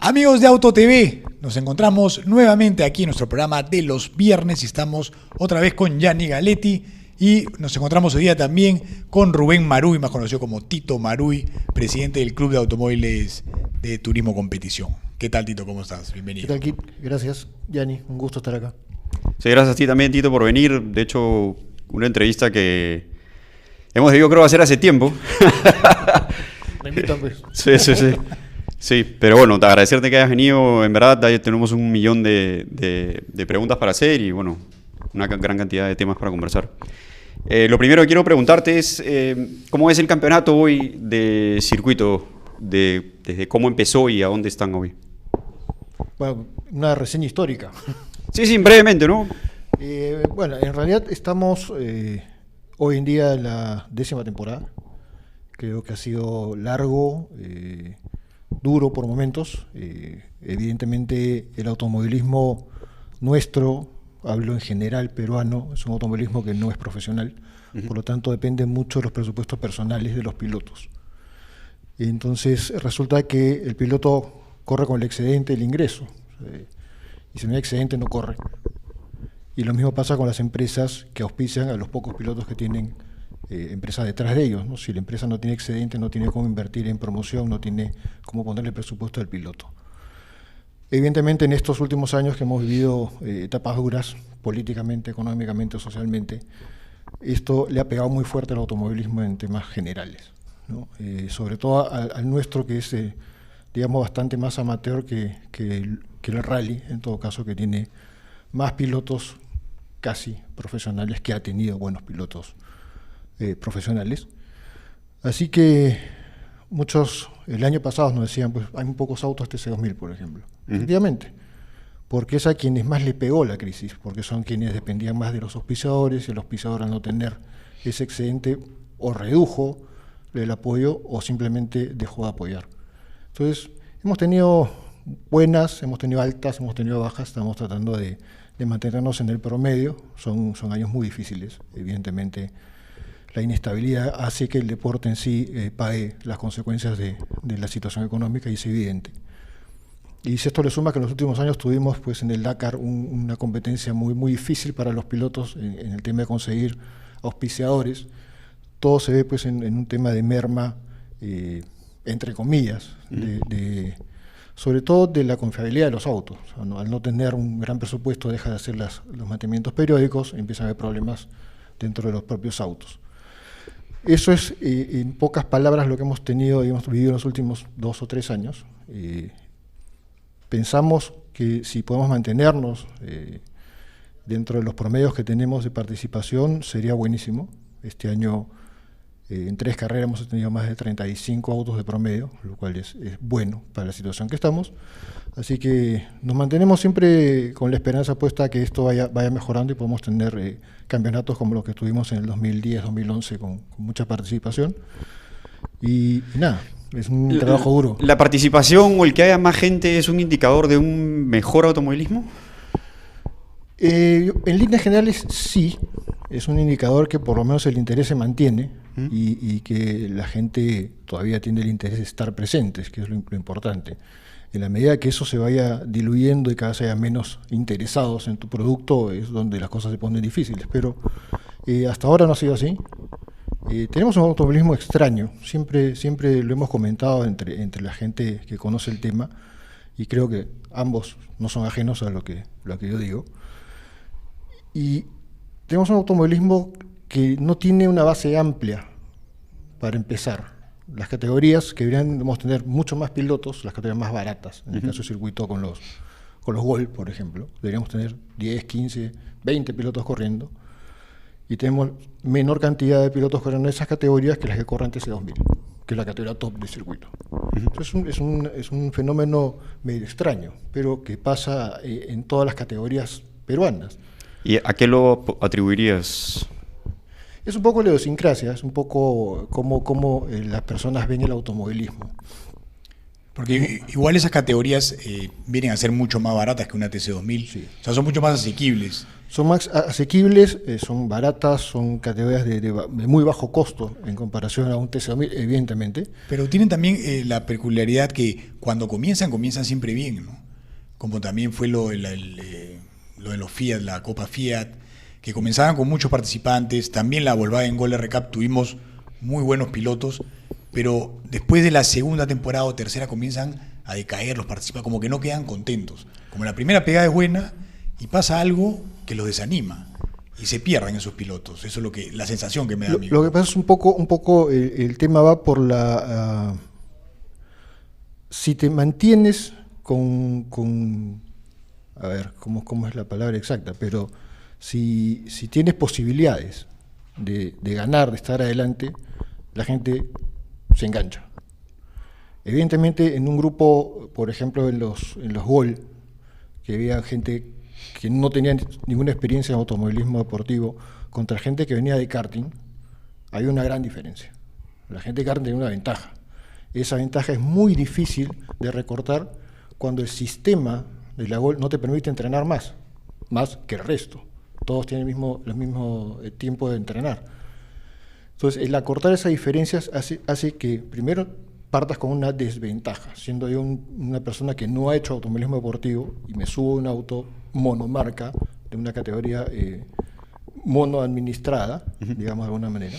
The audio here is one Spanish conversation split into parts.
Amigos de Auto TV, nos encontramos nuevamente aquí en nuestro programa de los viernes y estamos otra vez con Gianni Galetti y nos encontramos hoy día también con Rubén Maruy, más conocido como Tito Maruy, presidente del Club de Automóviles de Turismo Competición. ¿Qué tal, Tito? ¿Cómo estás? Bienvenido. ¿Qué tal, Kit? Gracias, Gianni. Un gusto estar acá. Sí, gracias a ti también, Tito, por venir. De hecho, una entrevista que hemos debido, creo, hacer hace tiempo. Me invitan, pues. Sí. Sí, pero bueno, te agradecerte que hayas venido. En verdad, ahí tenemos 1.000.000 de preguntas para hacer y, bueno, una gran cantidad de temas para conversar. Lo primero que quiero preguntarte es, ¿cómo es el campeonato hoy de circuito? Desde cómo empezó y a dónde están hoy. Bueno, una reseña histórica. Sí, brevemente, ¿no? Bueno, en realidad estamos hoy en día en la 10ª temporada. Creo que ha sido largo, duro por momentos. Evidentemente el automovilismo nuestro, hablo en general peruano, es un automovilismo que no es profesional, por lo tanto depende mucho de los presupuestos personales de los pilotos. Entonces resulta que el piloto corre con el excedente del ingreso, y si no hay excedente no corre. Y lo mismo pasa con las empresas que auspician a los pocos pilotos que tienen empresas detrás de ellos, ¿no? Si la empresa no tiene excedente, no tiene cómo invertir en promoción, no tiene cómo ponerle presupuesto al piloto. Evidentemente en estos últimos años que hemos vivido etapas duras, políticamente, económicamente, socialmente, esto le ha pegado muy fuerte al automovilismo en temas generales, ¿no? Sobre todo al nuestro, que es, digamos, bastante más amateur que el rally, en todo caso, que tiene más pilotos casi profesionales, que ha tenido buenos pilotos profesionales. Así que muchos, el año pasado nos decían, pues hay muy pocos autos TC2000, por ejemplo. Efectivamente, porque es a quienes más le pegó la crisis, porque son quienes dependían más de los auspiciadores, y el auspiciador, al no tener ese excedente, o redujo el apoyo o simplemente dejó de apoyar. Entonces, hemos tenido buenas, hemos tenido altas, hemos tenido bajas, estamos tratando de mantenernos en el promedio. Son años muy difíciles, evidentemente. La inestabilidad hace que el deporte en sí pague las consecuencias de la situación económica, y es evidente. Y si esto le suma que en los últimos años tuvimos, pues, en el Dakar una competencia muy difícil para los pilotos en el tema de conseguir auspiciadores, todo se ve, pues, en un tema de merma, entre comillas, sobre todo de la confiabilidad de los autos. O sea, ¿no? Al no tener un gran presupuesto, deja de hacer los mantenimientos periódicos, empiezan a haber problemas dentro de los propios autos. Eso es, en pocas palabras, lo que hemos tenido y hemos vivido en los últimos 2 o 3 años. Pensamos que si podemos mantenernos dentro de los promedios que tenemos de participación, sería buenísimo. Este año, en 3 carreras, hemos tenido más de 35 autos de promedio, lo cual es bueno para la situación que estamos. Así que nos mantenemos siempre con la esperanza puesta a que esto vaya mejorando y podamos tener campeonatos como los que tuvimos en el 2010, 2011 con mucha participación. Y nada, es un trabajo duro. ¿La participación o el que haya más gente es un indicador de un mejor automovilismo? En líneas generales sí, es un indicador que por lo menos el interés se mantiene y que la gente todavía tiene el interés de estar presentes, que es lo importante. En la medida que eso se vaya diluyendo y cada vez haya menos interesados en tu producto, es donde las cosas se ponen difíciles. Pero hasta ahora no ha sido así. Tenemos un automovilismo extraño, siempre lo hemos comentado entre la gente que conoce el tema, y creo que ambos no son ajenos a lo que yo digo. Y tenemos un automovilismo que no tiene una base amplia para empezar. Las categorías que deberíamos tener mucho más pilotos, las categorías más baratas, en el caso del circuito con los Gol, por ejemplo, deberíamos tener 10, 15, 20 pilotos corriendo, y tenemos menor cantidad de pilotos corriendo en esas categorías que las que corren TC2000, que es la categoría top del circuito. Entonces es un fenómeno medio extraño, pero que pasa en todas las categorías peruanas. ¿Y a qué lo atribuirías? Es un poco la idiosincrasia, es un poco cómo las personas ven el automovilismo. Porque igual esas categorías vienen a ser mucho más baratas que una TC2000, sí. O sea, son mucho más asequibles. Son más asequibles, son baratas, son categorías de muy bajo costo en comparación a un TC2000, evidentemente. Pero tienen también la peculiaridad que cuando comienzan siempre bien, ¿no? Como también fue lo de los Fiat, la Copa Fiat, que comenzaban con muchos participantes. También la Volkswagen Gol R Cup tuvimos muy buenos pilotos, pero después de la segunda temporada o tercera comienzan a decaer los participantes, como que no quedan contentos. Como la primera pegada es buena y pasa algo que los desanima y se pierden esos pilotos. Eso es la sensación que me da a mí. Lo que pasa es un poco el tema va por si te mantienes a ver, ¿cómo es la palabra exacta? Pero si tienes posibilidades de ganar, de estar adelante, la gente se engancha. Evidentemente, en un grupo, por ejemplo, en los Gol, que había gente que no tenía ninguna experiencia en automovilismo deportivo, contra gente que venía de karting, hay una gran diferencia. La gente de karting tiene una ventaja. Esa ventaja es muy difícil de recortar cuando el sistema de la Gol no te permite entrenar más que el resto. Todos tienen el mismo tiempo de entrenar. Entonces, el acortar esas diferencias hace que, primero, partas con una desventaja. Siendo yo una persona que no ha hecho automovilismo deportivo y me subo a un auto monomarca de una categoría mono administrada, digamos de alguna manera,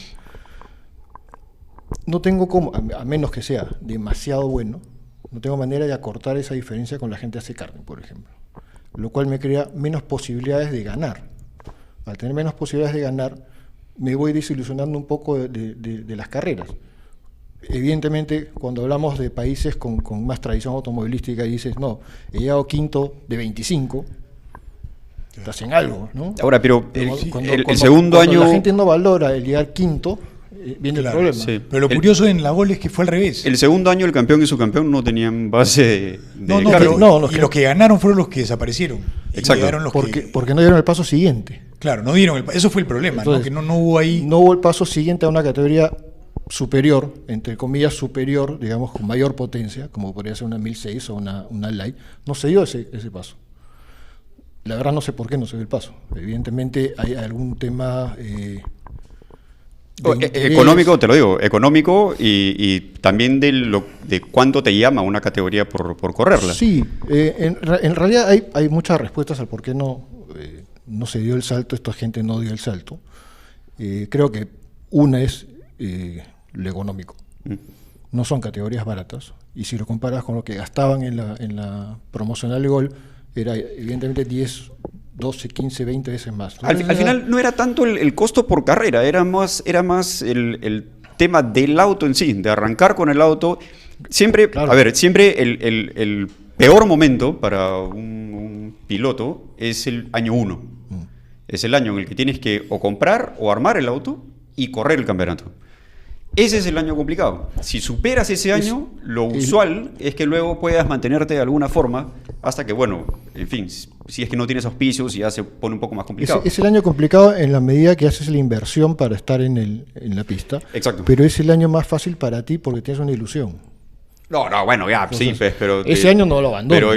no tengo cómo, a menos que sea demasiado bueno, no tengo manera de acortar esa diferencia con la gente que hace karting, por ejemplo, lo cual me crea menos posibilidades de ganar. Al tener menos posibilidades de ganar, me voy desilusionando un poco de las carreras. Evidentemente, cuando hablamos de países con más tradición automovilística y dices, no, he llegado quinto de 25, estás en algo, ¿no? Ahora, pero el segundo cuando año... la gente no valora el llegar quinto, viene el problema. Sí. Pero lo curioso en la Gol es que fue al revés. El segundo año el campeón y subcampeón no tenían base de los que ganaron fueron los que desaparecieron. Exacto. Porque no dieron el paso siguiente. Claro, no dieron eso fue el problema. Entonces, ¿no? Que no hubo ahí... No hubo el paso siguiente a una categoría superior, entre comillas superior, digamos, con mayor potencia, como podría ser una 1006 o una Light. No se dio ese paso. La verdad no sé por qué no se dio el paso. Evidentemente hay algún tema... económico, te lo digo, económico y también de cuánto te llama una categoría por correrla. Sí, en realidad hay muchas respuestas al por qué no se dio el salto, esta gente no dio el salto. Creo que una es lo económico. No son categorías baratas, y si lo comparas con lo que gastaban en la promocional de Gol, era evidentemente 10, 12, 15, 20 veces más. Al final no era tanto el costo por carrera, era más el tema del auto en sí, de arrancar con el auto. Siempre, claro. A ver, siempre el peor momento para un piloto es el año 1. Es el año en el que tienes que o comprar o armar el auto y correr el campeonato. Ese es el año complicado. Si superas ese año, lo usual es que luego puedas mantenerte de alguna forma hasta que, bueno, en fin, si es que no tienes auspicios y ya se pone un poco más complicado. Es el año complicado en la medida que haces la inversión para estar en la pista. Exacto. Pero es el año más fácil para ti porque tienes una ilusión. No, bueno, ya, entonces, sí, pues, pero... Ese año no lo abandonas. Pero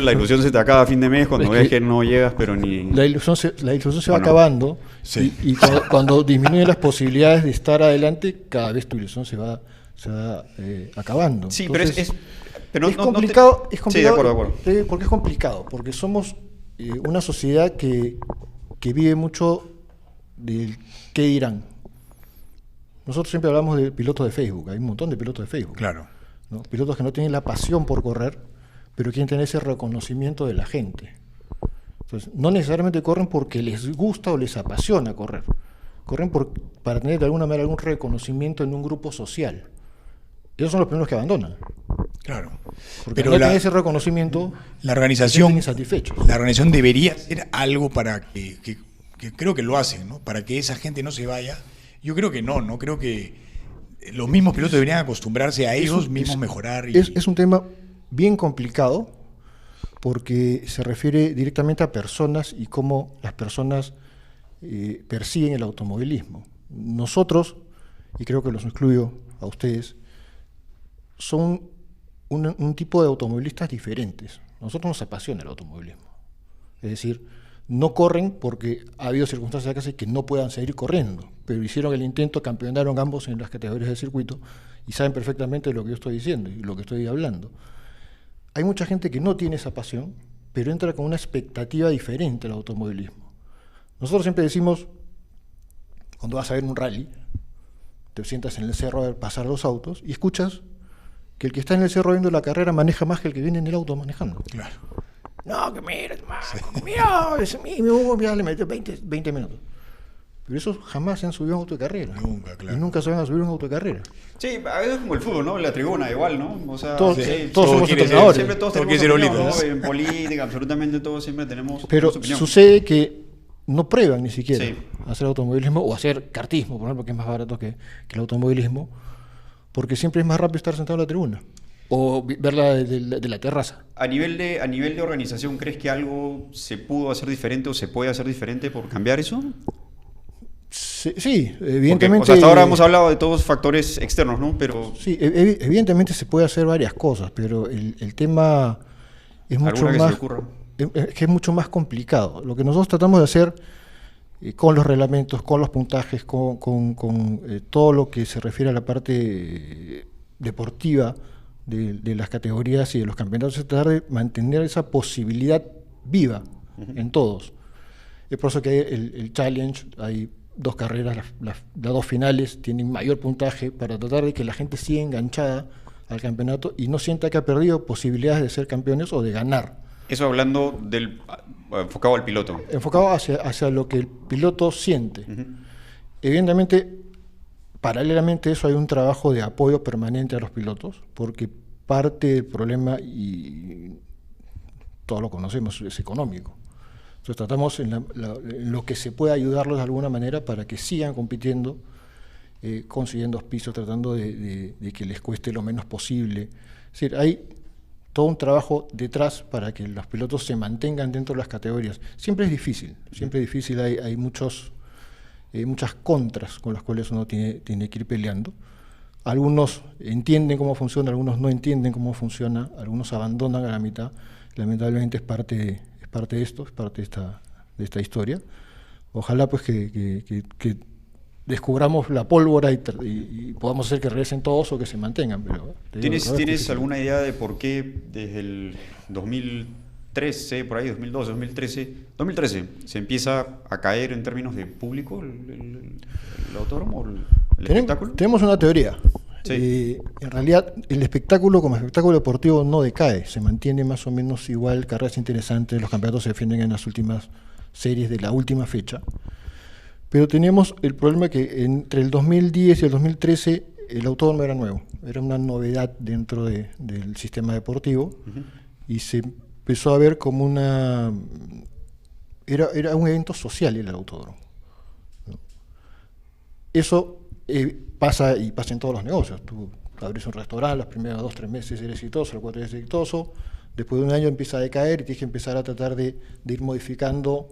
la ilusión se te acaba a fin de mes cuando ves que no llegas, pero ni... La ilusión se va acabando, sí. y cuando disminuyen las posibilidades de estar adelante, cada vez tu ilusión se va acabando. Sí, entonces, pero es complicado, es complicado. Sí, de acuerdo. Porque es complicado, porque somos una sociedad que vive mucho del qué dirán. Nosotros siempre hablamos de pilotos de Facebook, hay un montón de pilotos de Facebook. Claro. ¿no? Pilotos que no tienen la pasión por correr, pero quieren tener ese reconocimiento de la gente. Entonces, no necesariamente corren porque les gusta o les apasiona correr. Corren para tener de alguna manera algún reconocimiento en un grupo social. Ellos son los primeros que abandonan. Claro. Porque no tienen ese reconocimiento, la organización insatisfechos. La organización debería hacer algo para que creo que lo hacen, ¿no? Para que esa gente no se vaya. Yo creo que no creo que los mismos pilotos deberían acostumbrarse a ellos mismos mejorar. Es un tema bien complicado porque se refiere directamente a personas y cómo las personas persiguen el automovilismo. Nosotros, y creo que los incluyo a ustedes, son un tipo de automovilistas diferentes. A nosotros nos apasiona el automovilismo. Es decir, no corren porque ha habido circunstancias que hacen que no puedan seguir corriendo, pero hicieron el intento, campeonaron ambos en las categorías del circuito y saben perfectamente lo que yo estoy diciendo y lo que estoy hablando. Hay mucha gente que no tiene esa pasión, pero entra con una expectativa diferente al automovilismo. Nosotros siempre decimos, cuando vas a ver un rally, te sientas en el cerro a ver pasar los autos y escuchas que el que está en el cerro viendo la carrera maneja más que el que viene en el auto manejando. Claro. No, que mira, ese mismo, mira, le metió 20 minutos. Pero esos jamás se han subido a un auto de carrera. Nunca, claro. Y nunca se van a subir a un auto de carrera. Sí, a veces es como el fútbol, ¿no? La tribuna igual, ¿no? O sea, Todos todos somos quieren ser- entrenadores. siempre todos Todo tenemos quiere ser opinión, Olito, ¿no? ¿no? En política, absolutamente todos siempre tenemos Pero su opinión. sucede que no prueban ni siquiera Sí. hacer automovilismo o hacer kartismo, por ejemplo, que es más barato que el automovilismo, porque siempre es más rápido estar sentado en la tribuna o verla de la terraza. A nivel de organización, ¿crees que algo se pudo hacer diferente o se puede hacer diferente por cambiar eso? Sí, Porque, evidentemente. o sea, hasta ahora hemos hablado de todos factores externos, ¿no? Pero Sí, evidentemente se puede hacer varias cosas, pero el tema es mucho alguna que se más. te ocurra. Es que es mucho más complicado. Lo que nosotros tratamos de hacer con los reglamentos, con los puntajes, con todo lo que se refiere a la parte deportiva de las categorías y de los campeonatos, es tratar de mantener esa posibilidad viva en todos. Es por eso que hay el Challenge, hay 2 carreras, las 2 finales tienen mayor puntaje para tratar de que la gente siga enganchada al campeonato y no sienta que ha perdido posibilidades de ser campeones o de ganar. Eso hablando del enfocado al piloto. Enfocado hacia lo que el piloto siente. Ujú. Evidentemente, paralelamente a eso hay un trabajo de apoyo permanente a los pilotos, porque parte del problema, y todos lo conocemos, es económico. Entonces tratamos en lo que se pueda ayudarlos de alguna manera para que sigan compitiendo, consiguiendo auspicios, tratando de que les cueste lo menos posible. Es decir, hay todo un trabajo detrás para que los pilotos se mantengan dentro de las categorías. Siempre es difícil, hay muchas contras con las cuales uno tiene que ir peleando. Algunos entienden cómo funciona, algunos no entienden cómo funciona, algunos abandonan a la mitad. Lamentablemente es parte de esto, es parte de esta historia. Ojalá pues que descubramos la pólvora y podamos hacer que regresen todos o que se mantengan. Pero ¿Tienes alguna idea de por qué desde el 2013, por ahí, 2012, 2013, se empieza a caer en términos de público el autódromo o el espectáculo? Tenemos una teoría. Sí. En realidad, el espectáculo como espectáculo deportivo no decae, se mantiene más o menos igual, carreras interesantes, los campeonatos se defienden en las últimas series de la última fecha. Pero teníamos el problema que entre el 2010 y el 2013 el autódromo era nuevo, era una novedad dentro del sistema deportivo. Ujú. Y se empezó a ver como era un evento social el autódromo, ¿no? Eso pasa en todos los negocios. Tú abres un restaurante, los primeros 2-3 meses eres exitoso, los 4 eres exitoso, después de un año empieza a decaer y tienes que empezar a tratar de ir modificando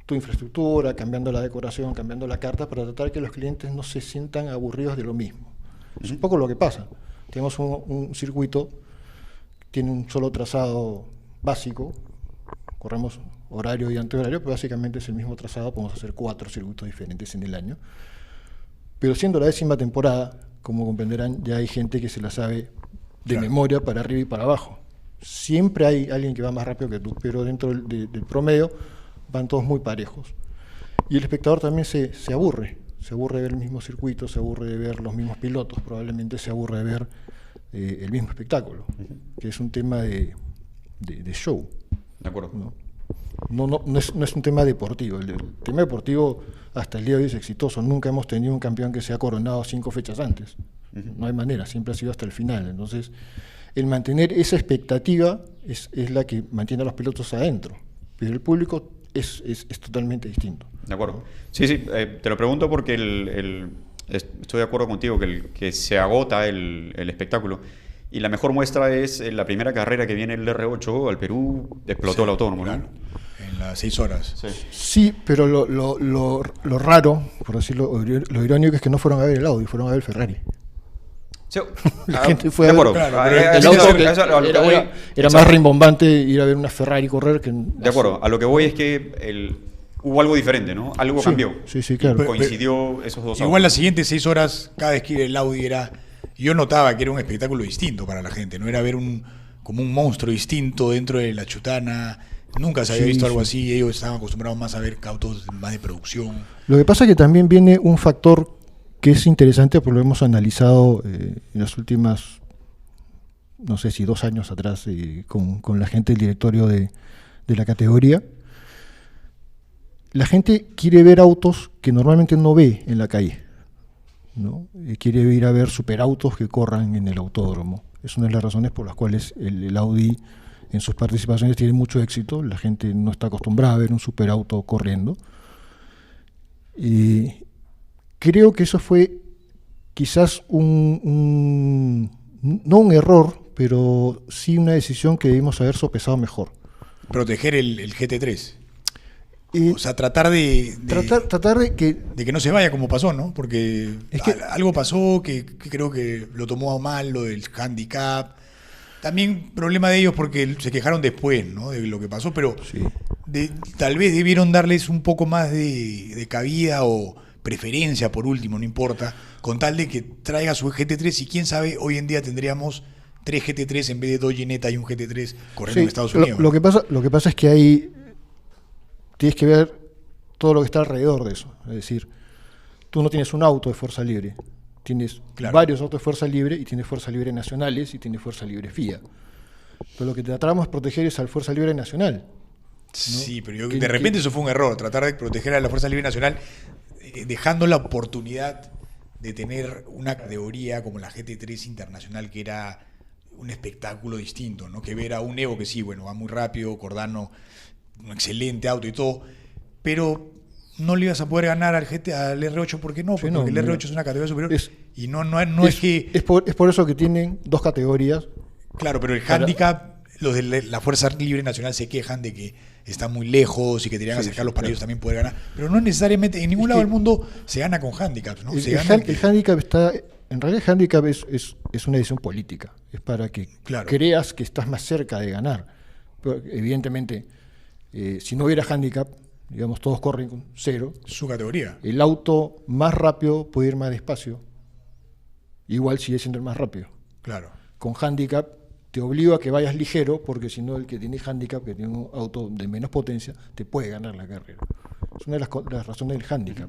tu infraestructura, cambiando la decoración, cambiando la carta, para tratar que los clientes no se sientan aburridos de lo mismo. Es un poco lo que pasa. Tenemos un circuito, tiene un solo trazado básico, corremos horario y antehorario, pero básicamente es el mismo trazado, podemos hacer 4 circuitos diferentes en el año. Pero siendo la 10ª temporada, como comprenderán, ya hay gente que se la sabe de memoria para arriba y para abajo. Siempre hay alguien que va más rápido que tú, pero dentro del promedio van todos muy parejos. Y el espectador también se aburre de ver el mismo circuito, se aburre de ver los mismos pilotos, probablemente se aburre de ver el mismo espectáculo, que es un tema de show. De acuerdo. No es un tema deportivo. El tema deportivo hasta el día de hoy es exitoso. Nunca hemos tenido un campeón que se ha coronado 5 fechas antes. No hay manera, siempre ha sido hasta el final. Entonces, el mantener esa expectativa es la que mantiene a los pilotos adentro. Pero el público es totalmente distinto. De acuerdo. Sí, te lo pregunto porque estoy de acuerdo contigo que se agota el espectáculo. Y la mejor muestra es la primera carrera que viene el R8 al Perú, explotó el autódromo, claro. ¿no? En las 6 horas. Sí. Sí, pero lo raro, por decirlo, lo irónico es que no fueron a ver el Audi, fueron a ver el Ferrari. Sí, La gente fue de a ver, acuerdo. claro, Ah, pero a el eso- auto a que eso- a lo que voy- era exacto. más rimbombante ir a ver una Ferrari correr que... De acuerdo, a lo que voy es que hubo algo diferente, ¿no? Algo Sí, cambió. sí, claro. Y coincidió esos dos Igual autos. las siguientes 6 horas, cada vez que iba el Audi yo notaba que era un espectáculo distinto para la gente, no era ver como un monstruo distinto dentro de la chutana. Nunca se había Sí, visto algo sí. así, ellos estaban acostumbrados más a ver autos más de producción. Lo que pasa es que también viene un factor que es interesante porque lo hemos analizado en las últimas, no sé si 2 años atrás, con la gente del directorio de la categoría. La gente quiere ver autos que normalmente no ve en la calle, ¿no? Quiere ir a ver superautos que corran en el autódromo. Es una de las razones por las cuales el Audi en sus participaciones tiene mucho éxito. La gente no está acostumbrada a ver un superauto corriendo. Y creo que eso fue quizás no un error, pero sí una decisión que debimos haber sopesado mejor. Proteger el GT3. Y O sea, tratar de tratar de que que no se vaya como pasó, ¿no? Porque Es que- algo pasó que creo que lo tomó mal, lo del handicap. También problema de ellos porque se quejaron después, ¿no? De lo que pasó, pero Sí. tal vez debieron darles un poco más de cabida o preferencia, por último, no importa, con tal de que traiga su GT3 y quién sabe, hoy en día tendríamos 3 GT3 en vez de 2 Ginetta y un GT3 corriendo Sí, en Estados Unidos. lo que pasa es que ahí tienes que ver todo lo que está alrededor de eso. Es decir, tú no tienes un auto de fuerza libre, tienes Claro. varios autos de fuerza libre y tienes fuerza libre nacionales y tienes fuerza libre FIA. Pero lo que tratamos de proteger es al fuerza libre nacional. Sí, pero ¿Qué- de repente qué- eso fue un error, tratar de proteger a la Fuerza Libre Nacional, dejando la oportunidad de tener una categoría como la GT3 Internacional, que era un espectáculo distinto, ¿no? Que ver a un Evo que sí, bueno, va muy rápido, Cordano, un excelente auto y todo, pero no le ibas a poder ganar al R8, ¿por qué no? Sí, Porque no, el R8 es una categoría superior es- y no es que... Es por eso que tienen 2 categorías. Claro, pero el Para- handicap, los de la Fuerza Libre Nacional se quejan de que está muy lejos y que tendrían que Sí, acercarlos sí, para claro. ellos también poder ganar. Pero no necesariamente, en ningún Es lado que- del mundo se gana con handicaps, ¿no? Se El gana handicap está... En realidad el handicap es una decisión política. Es para que Claro. creas que estás más cerca de ganar. Pero, evidentemente, si no hubiera handicap, digamos, todos corren con 0, su categoría. el auto más rápido puede ir más despacio. Igual sigue siendo el más rápido. Claro. Con handicap te obliga a que vayas ligero, porque si no el que tiene handicap, que tiene un auto de menos potencia, te puede ganar la carrera. Es una de las razones del handicap.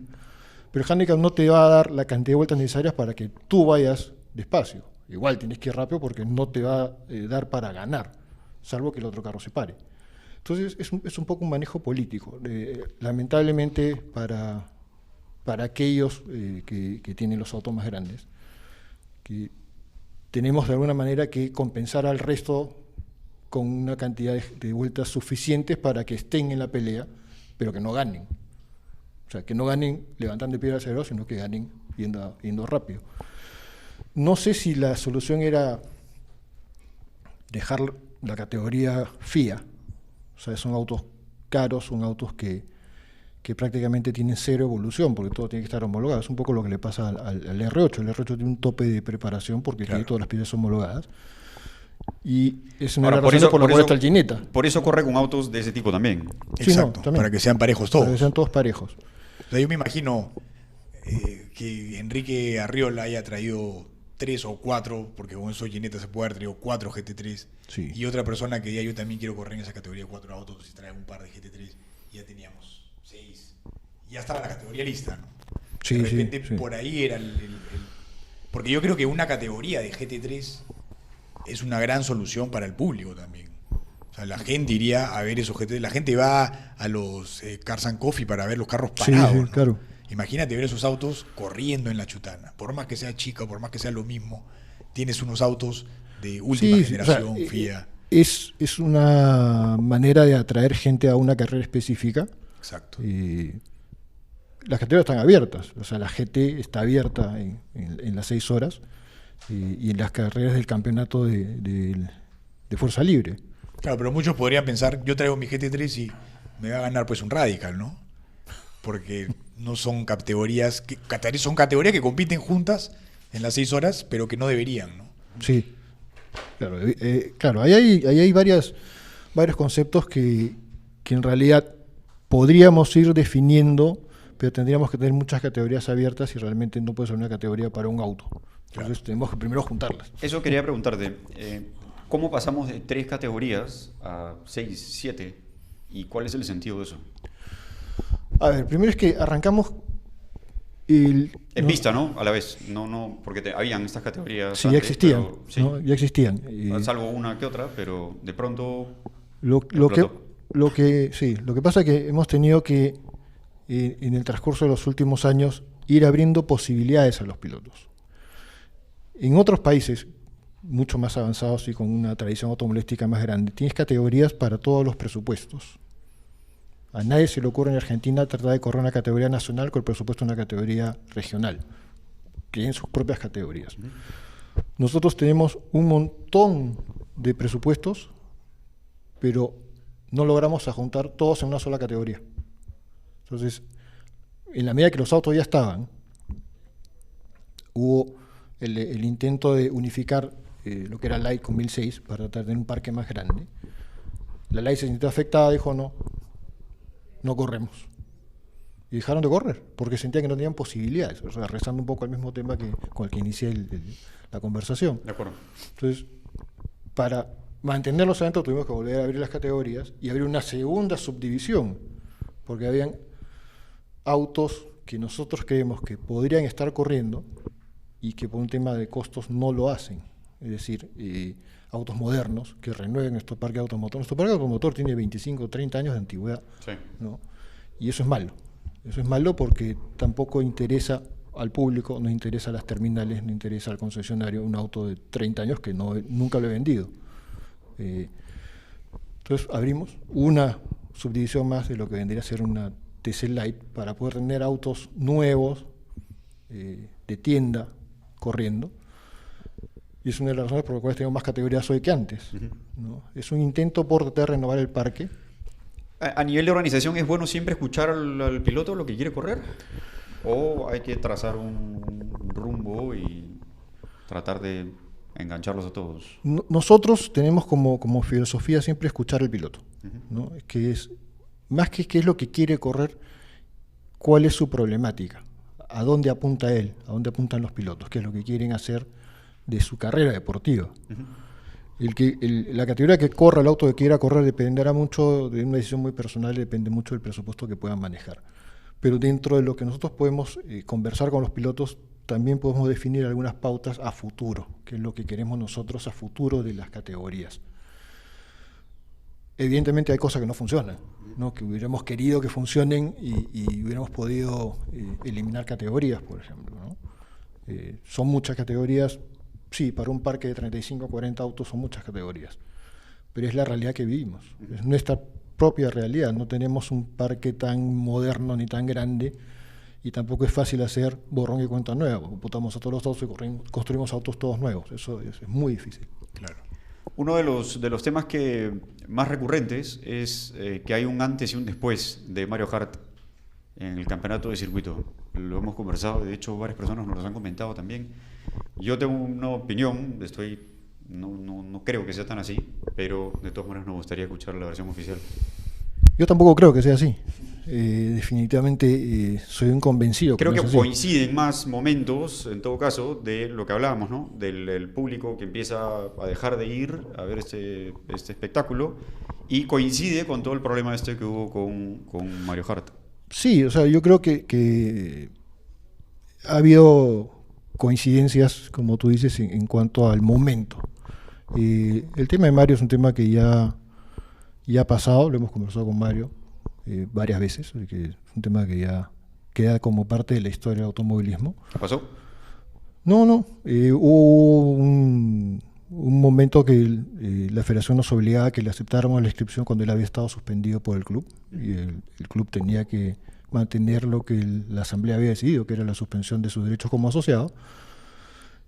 Pero el handicap no te va a dar la cantidad de vueltas necesarias para que tú vayas despacio. Igual tienes que ir rápido porque no te va a dar para ganar, salvo que el otro carro se pare. Entonces es un poco un manejo político. Lamentablemente para aquellos que tienen los autos más grandes, que tenemos de alguna manera que compensar al resto con una cantidad de vueltas suficientes para que estén en la pelea, pero que no ganen. O sea, que no ganen levantando el pie al acelerador, sino que ganen yendo rápido. No sé si la solución era dejar la categoría FIA. O sea, son autos caros, son autos que prácticamente tienen 0 evolución, porque todo tiene que estar homologado. Es un poco lo que le pasa al R8. El R8 tiene un tope de preparación porque Claro. tiene todas las piezas homologadas. Y es una Ahora, de las razones por la cual está el Ginetta. Por eso corre con autos de ese tipo también. Sí, no, Exacto, también. para que sean parejos todos. Para que sean todos parejos. O sea, yo me imagino que Enrique Arriola haya traído 3 o 4, porque con esos Ginetta se puede haber traído 4 GT3, Sí. y otra persona que diga yo también quiero correr en esa categoría de 4 autos y trae un par de GT3, y ya teníamos 6. Y ya estaba la categoría lista, ¿no? Sí, De sí, repente sí. por ahí era porque yo creo que una categoría de GT3 es una gran solución para el público también. O sea, la gente iría a ver esos GT3. La gente va a los Cars and Coffee para ver los carros Sí, parados. sí, ¿no? claro. Imagínate ver esos autos corriendo en la chutana. Por más que sea chica, por más que sea lo mismo, tienes unos autos de última Sí, generación, o sea, FIA. Es una manera de atraer gente a una carrera específica. Exacto. Las categorías están abiertas, o sea, la GT está abierta en las 6 horas y en las carreras del campeonato de fuerza libre. Claro, pero muchos podrían pensar, yo traigo mi GT3 y me va a ganar pues un Radical, ¿no? Porque no son categorías son categorías que compiten juntas, en las 6 horas, pero que no deberían, ¿no? Sí, claro, claro, ahí hay varios conceptos que en realidad podríamos ir definiendo, pero tendríamos que tener muchas categorías abiertas y realmente no puede ser una categoría para un auto. Entonces tenemos que primero juntarlas. Eso quería preguntarte. ¿Cómo pasamos de 3 categorías a 6, 7? ¿Y cuál es el sentido de eso? A ver, primero es que arrancamos... En pista, ¿no? A la vez. No, porque habían estas categorías. Sí, antes, ya existían. pero, sí, ¿no? Ya existían. salvo una que otra, pero de pronto. Lo que pasa es que hemos tenido que, en el transcurso de los últimos años, ir abriendo posibilidades a los pilotos. En otros países, mucho más avanzados y con una tradición automovilística más grande, tienes categorías para todos los presupuestos. A nadie se le ocurre en Argentina tratar de correr una categoría nacional con el presupuesto de una categoría regional. Tienen sus propias categorías. Nosotros tenemos un montón de presupuestos, pero no logramos juntar todos en una sola categoría. Entonces, en la medida que los autos ya estaban, hubo el intento de unificar lo que era Light con 1006 para tratar de tener un parque más grande. La Light se sintió afectada, dijo no corremos. Y dejaron de correr, porque sentían que no tenían posibilidades. O sea, rezando un poco al mismo tema con el que inicié la conversación. De acuerdo. Entonces, para mantenerlos adentro tuvimos que volver a abrir las categorías y abrir una segunda subdivisión, porque habían autos que nosotros creemos que podrían estar corriendo y que por un tema de costos no lo hacen. Es decir, autos modernos que renueven nuestro parque automotor. Nuestro parque automotor tiene 25 o 30 años de antigüedad, sí, ¿no? Y eso es malo. Eso es malo porque tampoco interesa al público, no interesa a las terminales, no interesa al concesionario un auto de 30 años que nunca lo he vendido. Entonces abrimos una subdivisión más de lo que vendría a ser una TC Light para poder tener autos nuevos, de tienda, corriendo. Y es una de las razones por las cuales tenemos más categorías hoy que antes, ¿no? Es un intento por tratar de renovar el parque. A nivel de organización, ¿es bueno siempre escuchar al piloto lo que quiere correr? ¿O hay que trazar un rumbo y tratar de engancharlos a todos? Nosotros tenemos como filosofía siempre escuchar al piloto, ¿no? Que es, más que qué es lo que quiere correr, cuál es su problemática, a dónde apunta él, a dónde apuntan los pilotos, qué es lo que quieren hacer de su carrera deportiva. La categoría que corra, el auto que quiera correr, dependerá mucho de una decisión muy personal, depende mucho del presupuesto que puedan manejar. Pero dentro de lo que nosotros podemos conversar con los pilotos, también podemos definir algunas pautas a futuro, que es lo que queremos nosotros a futuro de las categorías. Evidentemente hay cosas que no funcionan, ¿no? Que hubiéramos querido que funcionen y hubiéramos podido eliminar categorías, por ejemplo, ¿no? Son muchas categorías. Sí, para un parque de 35 o 40 autos son muchas categorías, pero es la realidad que vivimos, es nuestra propia realidad. No tenemos un parque tan moderno ni tan grande y tampoco es fácil hacer borrón y cuenta nueva. Computamos a todos los autos y construimos autos todos nuevos, eso es muy difícil. Claro. Uno de los temas que más recurrentes es que hay un antes y un después de Mario Kart en el campeonato de circuito. Lo hemos conversado, de hecho varias personas nos lo han comentado también. Yo tengo una opinión, no creo que sea tan así, pero de todas maneras nos gustaría escuchar la versión oficial. Yo tampoco creo que sea así. Definitivamente soy un convencido. Creo que coinciden más momentos, en todo caso, de lo que hablábamos, ¿no? Del público que empieza a dejar de ir a ver este espectáculo, y coincide con todo el problema que hubo con Mario Kart. Sí, o sea, yo creo que ha habido coincidencias, como tú dices, en cuanto al momento. El tema de Mario es un tema que ya ha pasado, lo hemos conversado con Mario varias veces, que es un tema que ya queda como parte de la historia del automovilismo. ¿Qué pasó? No, hubo un momento que la federación nos obligaba a que le aceptáramos la inscripción cuando él había estado suspendido por el club, y el club tenía que mantener lo que la asamblea había decidido, que era la suspensión de sus derechos como asociado,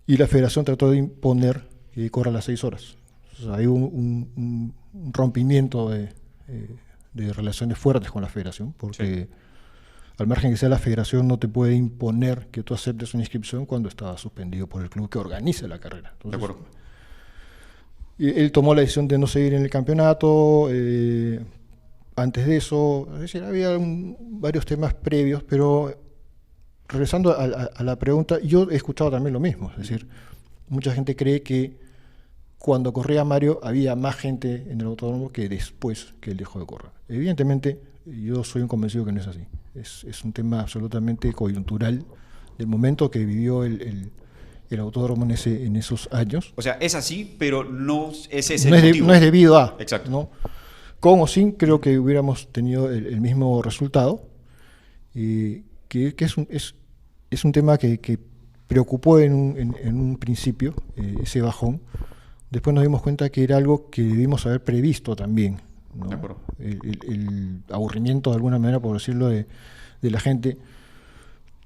y la federación trató de imponer que corra las 6 horas. O sea, hay un rompimiento de relaciones fuertes con la federación, porque al margen que sea la federación, no te puede imponer que tú aceptes una inscripción cuando estaba suspendido por el club que organiza la carrera. Entonces, de acuerdo. Él tomó la decisión de no seguir en el campeonato. Antes de eso, es decir, había varios temas previos, pero regresando a la pregunta, yo he escuchado también lo mismo. Es decir, mucha gente cree que cuando corría Mario había más gente en el autódromo que después que él dejó de correr. Evidentemente, yo soy un convencido que no es así. Es un tema absolutamente coyuntural del momento que vivió el autódromo en esos años. O sea, es así, pero no es ese no el es motivo. no es debido a. Exacto. ¿No? Con o sin, creo que hubiéramos tenido el mismo resultado. Y que es un tema que preocupó en un principio, ese bajón. Después nos dimos cuenta que era algo que debimos haber previsto también, ¿no? De acuerdo. El aburrimiento, de alguna manera, por decirlo, de la gente.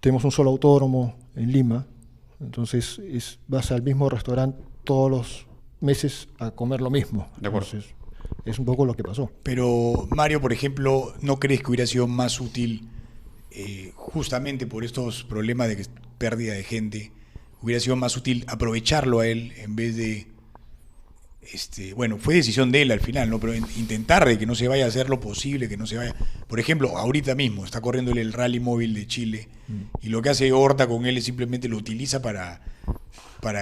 Tenemos un solo autódromo en Lima, entonces vas al mismo restaurante todos los meses a comer lo mismo. De acuerdo. Entonces, es un poco lo que pasó. Pero, Mario, por ejemplo, ¿no crees que hubiera sido más útil, justamente por estos problemas de pérdida de gente, hubiera sido más útil aprovecharlo a él en vez de... bueno, fue decisión de él al final, ¿no? Pero intentar de que no se vaya a hacer lo posible, que no se vaya... Por ejemplo, ahorita mismo está corriendo el Rally Móvil de Chile y lo que hace Horta con él es simplemente lo utiliza para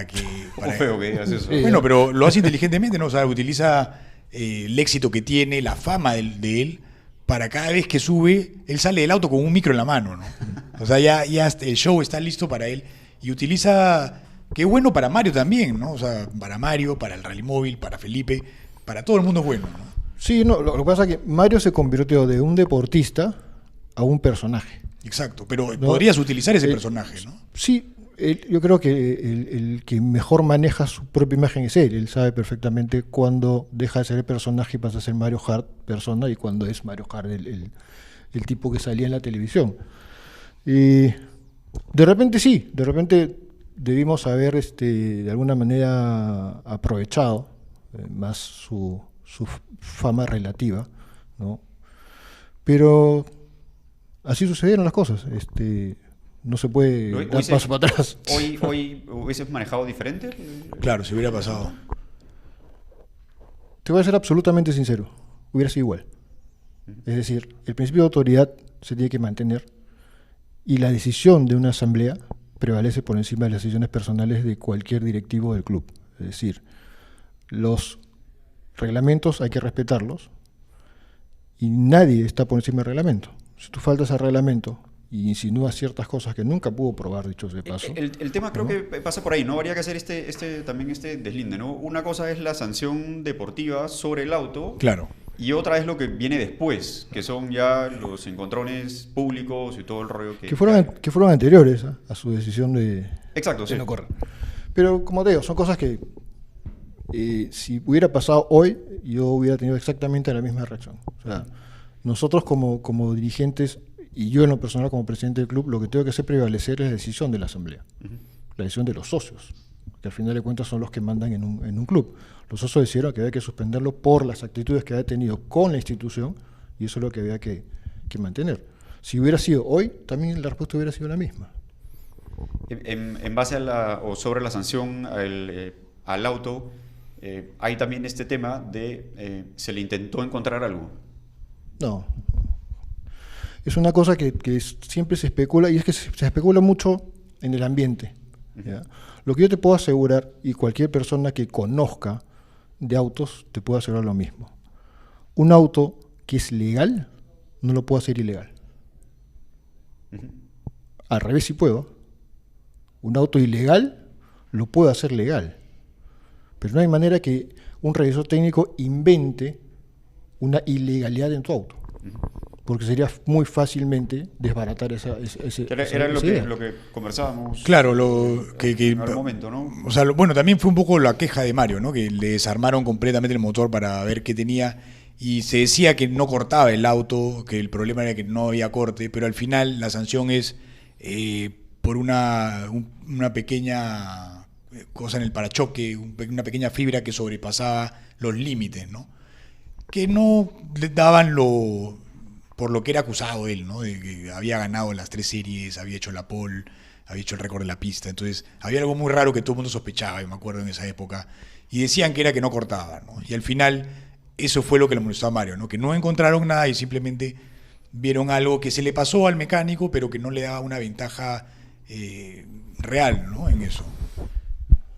que... Poco feo que digas eso. Bueno, pero lo hace inteligentemente, ¿no? O sea, utiliza el éxito que tiene, la fama de él, para cada vez que sube, él sale del auto con un micro en la mano, ¿no? O sea, ya el show está listo para él y utiliza... Qué bueno para Mario también, ¿no? O sea, para Mario, para el Rally Móvil, para Felipe, para todo el mundo es bueno, ¿no? Sí, no, lo que pasa es que Mario se convirtió de un deportista a un personaje. Exacto, pero ¿No? podrías utilizar ese personaje, ¿no? Sí, yo creo que el que mejor maneja su propia imagen es él. Él sabe perfectamente cuándo deja de ser el personaje y pasa a ser Mario Hart persona y cuándo es Mario Hart el tipo que salía en la televisión. Y de repente sí, de repente debimos haber de alguna manera aprovechado más su fama relativa, ¿no? Pero así sucedieron las cosas. No se puede dar paso para atrás. ¿Hoy hubieses manejado diferente? Claro, si hubiera pasado. Te voy a ser absolutamente sincero, hubiera sido igual. Es decir, el principio de autoridad se tiene que mantener y la decisión de una asamblea prevalece por encima de las decisiones personales de cualquier directivo del club. Es decir, los reglamentos hay que respetarlos y nadie está por encima del reglamento. Si tú faltas al reglamento y insinúas ciertas cosas que nunca pudo probar, dicho de paso. El tema creo que pasa por ahí, ¿no? Habría que hacer también este deslinde, ¿no? Una cosa es la sanción deportiva sobre el auto. Claro. Y otra es lo que viene después, que son ya los encontrones públicos y todo el rollo que fueron anteriores a su decisión de no correr. Pero como te digo, son cosas que si hubiera pasado hoy, yo hubiera tenido exactamente la misma reacción. O sea, nosotros como dirigentes y yo en lo personal como presidente del club, lo que tengo que hacer prevalecer es la decisión de la asamblea, la decisión de los socios, que al final de cuentas son los que mandan en un club. Los socios decidieron que había que suspenderlo por las actitudes que había tenido con la institución y eso es lo que había que mantener. Si hubiera sido hoy, también la respuesta hubiera sido la misma. En base o sobre la sanción al auto, hay también este tema de se le intentó encontrar algo. No. Es una cosa que siempre se especula, y es que se especula mucho en el ambiente, ¿ya? Lo que yo te puedo asegurar, y cualquier persona que conozca de autos te puede asegurar lo mismo. Un auto que es legal no lo puedo hacer ilegal. Al revés sí puedo. Un auto ilegal lo puedo hacer legal. Pero no hay manera que un revisor técnico invente una ilegalidad en tu auto. Porque sería muy fácilmente desbaratar esa Era lo que conversábamos. Claro, en algún momento, ¿no? O sea, bueno, también fue un poco la queja de Mario, ¿no? Que le desarmaron completamente el motor para ver qué tenía y se decía que no cortaba el auto, que el problema era que no había corte, pero al final la sanción es por una pequeña cosa en el parachoque, una pequeña fibra que sobrepasaba los límites, ¿no? Que no le daban por lo que era acusado él, ¿no? De que había ganado las 3 series, había hecho la pole, había hecho el récord de la pista. Entonces, había algo muy raro que todo el mundo sospechaba, yo me acuerdo en esa época. Y decían que era que no cortaba, ¿no? Y al final, eso fue lo que le molestó a Mario, ¿no? Que no encontraron nada y simplemente vieron algo que se le pasó al mecánico, pero que no le daba una ventaja real, ¿no? En eso.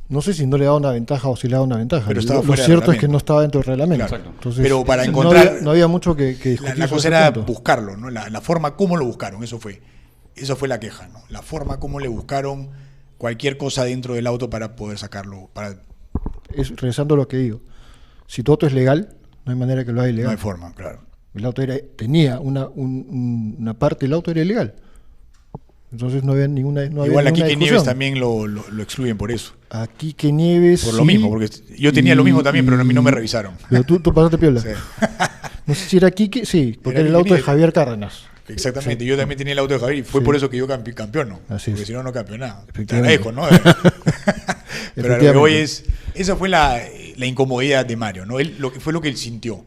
No sé si no le daba una ventaja o si le daba una ventaja. Pero estaba lo fuera del cierto es que reglamento. no estaba dentro del reglamento. Claro. Entonces, Pero para encontrar... no había mucho que discutir. La cosa sobre era ese punto. buscarlo, ¿no? La forma como lo buscaron, eso fue la queja, ¿no? La forma como le buscaron cualquier cosa dentro del auto para poder sacarlo, Regresando a lo que digo, si tu auto es legal, no hay manera que lo haga no ilegal. hay forma, claro. El auto tenía una parte del auto era ilegal. Entonces no había ninguna Igual aquí que discusión. Nieves también lo excluyen por eso. Aquí que Nieves Por lo sí, mismo, porque yo tenía lo mismo también, pero a mí no me revisaron. Pero tú pasaste piola. Sí. No sé si era Quique, sí, porque Era era el Quique auto de Nieves. Javier Cárdenas. Exactamente, yo también tenía el auto de Javier y fue Sí. por eso que yo campeón, ¿no? Así Porque es. si no, no campeonaba. Te Efectivamente. agradezco, ¿no? Pero a lo que voy Efectivamente. esa fue la incomodidad de Mario, ¿no? Fue lo que él sintió.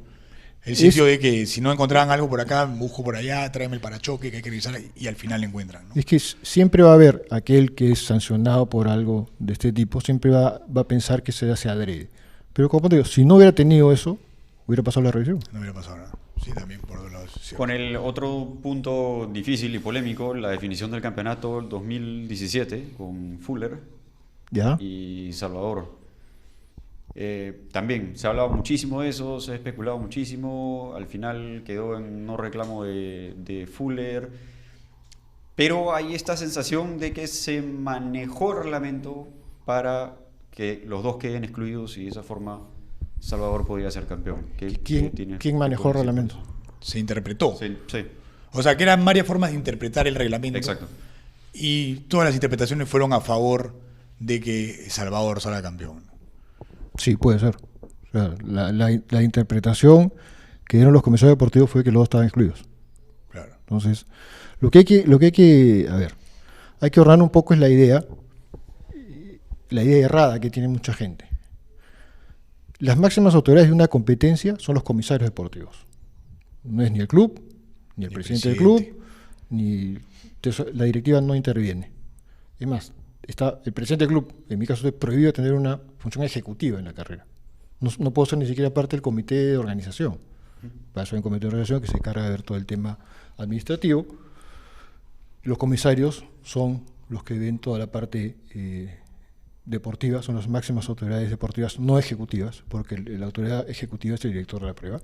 Él sintió de que si no encontraban algo por acá, busco por allá, tráeme el parachoque, que hay que revisar, y al final lo encuentran, ¿no? Es que siempre va a haber aquel que es sancionado por algo de este tipo, siempre va a pensar que se hace adrede. Pero como te digo, si no hubiera tenido eso, hubiera pasado la revisión. No hubiera pasado nada. Sí, también por dos lados. Sí. Con el otro punto difícil y polémico, la definición del campeonato del 2017 con Fuller ¿Ya? y Salvador. También se ha hablado muchísimo de eso, se ha especulado muchísimo, al final quedó en no reclamo de Fuller, pero hay esta sensación de que se manejó el reglamento para que los dos queden excluidos y de esa forma Salvador podía ser campeón. ¿Quién manejó el reglamento? Se interpretó. Sí, sí, O sea, que eran varias formas de interpretar el reglamento. exacto. Y todas las interpretaciones fueron a favor de que Salvador salga campeón. Sí, puede ser. O sea, la interpretación que dieron los comisarios deportivos fue que los dos estaban excluidos. Claro. Entonces, lo que hay que, a ver, hay que ahorrar un poco es la idea errada que tiene mucha gente. Las máximas autoridades de una competencia son los comisarios deportivos. No es ni el club, ni el presidente del club, ni la directiva no interviene. Es más, está el presidente del club, en mi caso, es prohibido tener una función ejecutiva en la carrera. No puedo ser ni siquiera parte del comité de organización. Para eso hay un comité de organización que se encarga de ver todo el tema administrativo. Los comisarios son los que ven toda la parte deportiva, son las máximas autoridades deportivas no ejecutivas, porque la autoridad ejecutiva es el director de la prueba.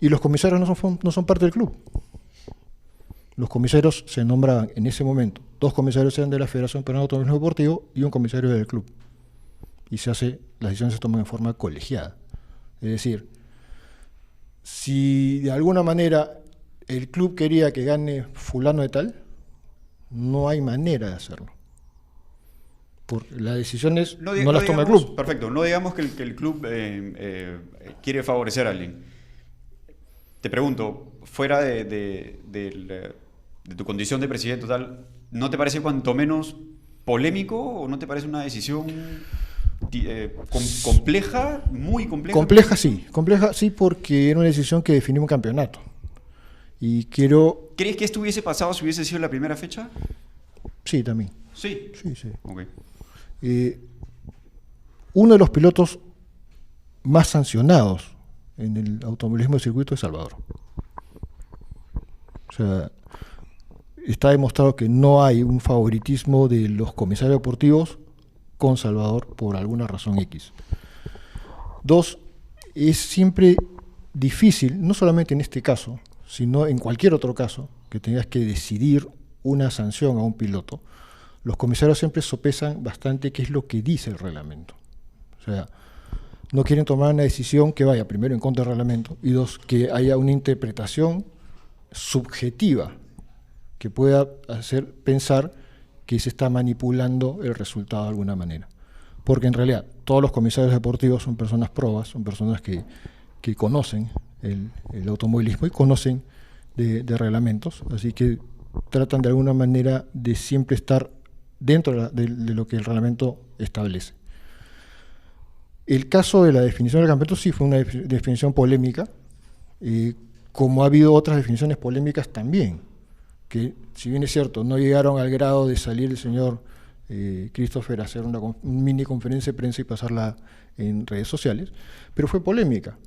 Y los comisarios no son parte del club. Los comisarios se nombraban en ese momento. 2 comisarios eran de la Federación Peruana de Automovilismo Deportivo y un comisario del club. Y las decisiones se toman en forma colegiada. Es decir, si de alguna manera el club quería que gane fulano de tal, no hay manera de hacerlo. Las decisiones no las toma el club. Perfecto, no digamos que el club quiere favorecer a alguien. Te pregunto, fuera de tu condición de presidente total, ¿no te parece cuanto menos polémico o no te parece una decisión compleja, muy compleja? Compleja sí porque era una decisión que definió un campeonato. Y ¿Crees que esto hubiese pasado si hubiese sido la primera fecha? Sí, también. Sí. Sí. Okay. Uno de los pilotos más sancionados en el automovilismo de circuito es Salvador. O sea, está demostrado que no hay un favoritismo de los comisarios deportivos con Salvador por alguna razón X. 2, es siempre difícil, no solamente en este caso, sino en cualquier otro caso, que tengas que decidir una sanción a un piloto. Los comisarios siempre sopesan bastante qué es lo que dice el reglamento. O sea, no quieren tomar una decisión que vaya primero en contra del reglamento y 2, que haya una interpretación subjetiva que pueda hacer pensar que se está manipulando el resultado de alguna manera. Porque en realidad todos los comisarios deportivos son personas probas, son personas que conocen el automovilismo y conocen de reglamentos, así que tratan de alguna manera de siempre estar dentro de lo que el reglamento establece. El caso de la definición del campeonato sí fue una definición polémica, como ha habido otras definiciones polémicas también, que si bien es cierto, no llegaron al grado de salir el señor Christopher a hacer una mini conferencia de prensa y pasarla en redes sociales, pero fue polémica.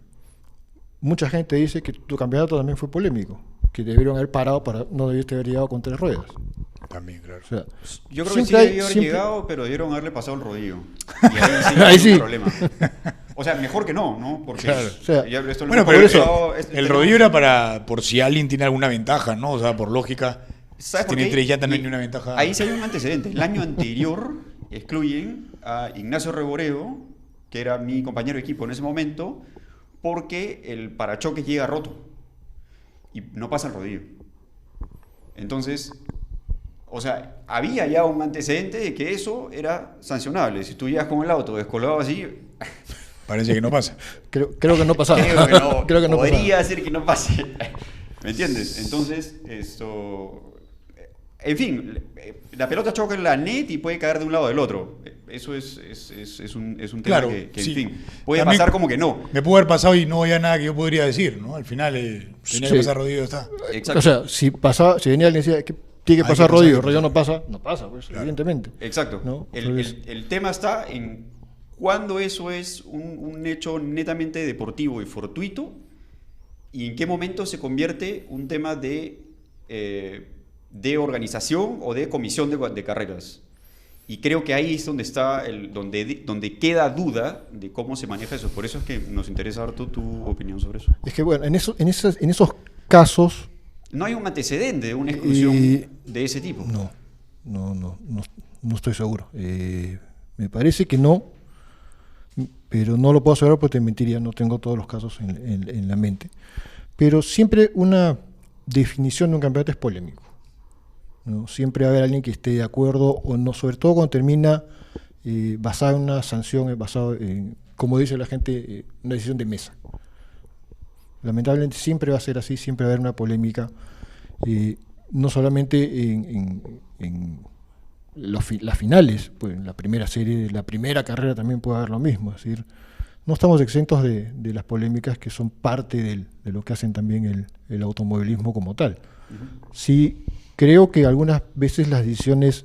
Mucha gente dice que tu campeonato también fue polémico, que debieron haber parado, no debiste haber llegado con 3 ruedas. También, claro. O sea, Yo creo que sí debió haber llegado, pero debieron haberle pasado el rodillo. Y Ahí ahí sí sí. hay un problema. O sea, mejor que no, porque Claro, o sea, Bueno, pero el rodillo era por si alguien tiene alguna ventaja, ¿no? O sea, por lógica, si ¿Sabes por tiene qué? 3 llantas no hay Y ni una ventaja. Ahí sí hay un antecedente. El año anterior excluyen a Ignacio Reboredo, que era mi compañero de equipo en ese momento, porque el parachoques llega roto y no pasa el rodillo. Entonces, o sea, había ya un antecedente de que eso era sancionable. Si tú llegas con el auto descolgado así, Parece que no pasa. creo que no pasaba. creo que no, Creo que no podría pasaba. ser que no pase. ¿Me entiendes? Entonces, esto... En fin, la pelota choca en la net y puede caer de un lado o del otro. Eso es un tema Claro, que sí. en fin, puede También pasar como que no. Me pudo haber pasado y no había nada que yo podría decir, ¿no? Al final tenía Sí. que pasar rodillo y está. Exacto. O sea, si venía alguien y decía que tiene que Hay pasar que pasar, rodillo, hay que rodillo pasar. no pasa, pues, evidentemente. Exacto. ¿No? El tema está en cuándo eso es un hecho netamente deportivo y fortuito y en qué momento se convierte un tema de organización o de comisión de carreras. Y creo que ahí es donde está donde queda duda de cómo se maneja eso. Por eso es que nos interesa harto tu opinión sobre eso. Es que bueno, en esos casos No hay un antecedente de una exclusión de ese tipo. no estoy seguro. Me parece que no, pero no lo puedo asegurar porque te mentiría, no tengo todos los casos en la mente. Pero siempre una definición de un campeonato es polémico, ¿no? Siempre va a haber alguien que esté de acuerdo o no, sobre todo cuando termina basada en una sanción, basado en, como dice la gente, una decisión de mesa. Lamentablemente siempre va a ser así, siempre va a haber una polémica, no solamente en las finales, pues en la primera serie, la primera carrera también puede haber lo mismo, es decir, no estamos exentos de las polémicas que son parte de lo que hacen también el automovilismo como tal. Uh-huh. Sí, creo que algunas veces las decisiones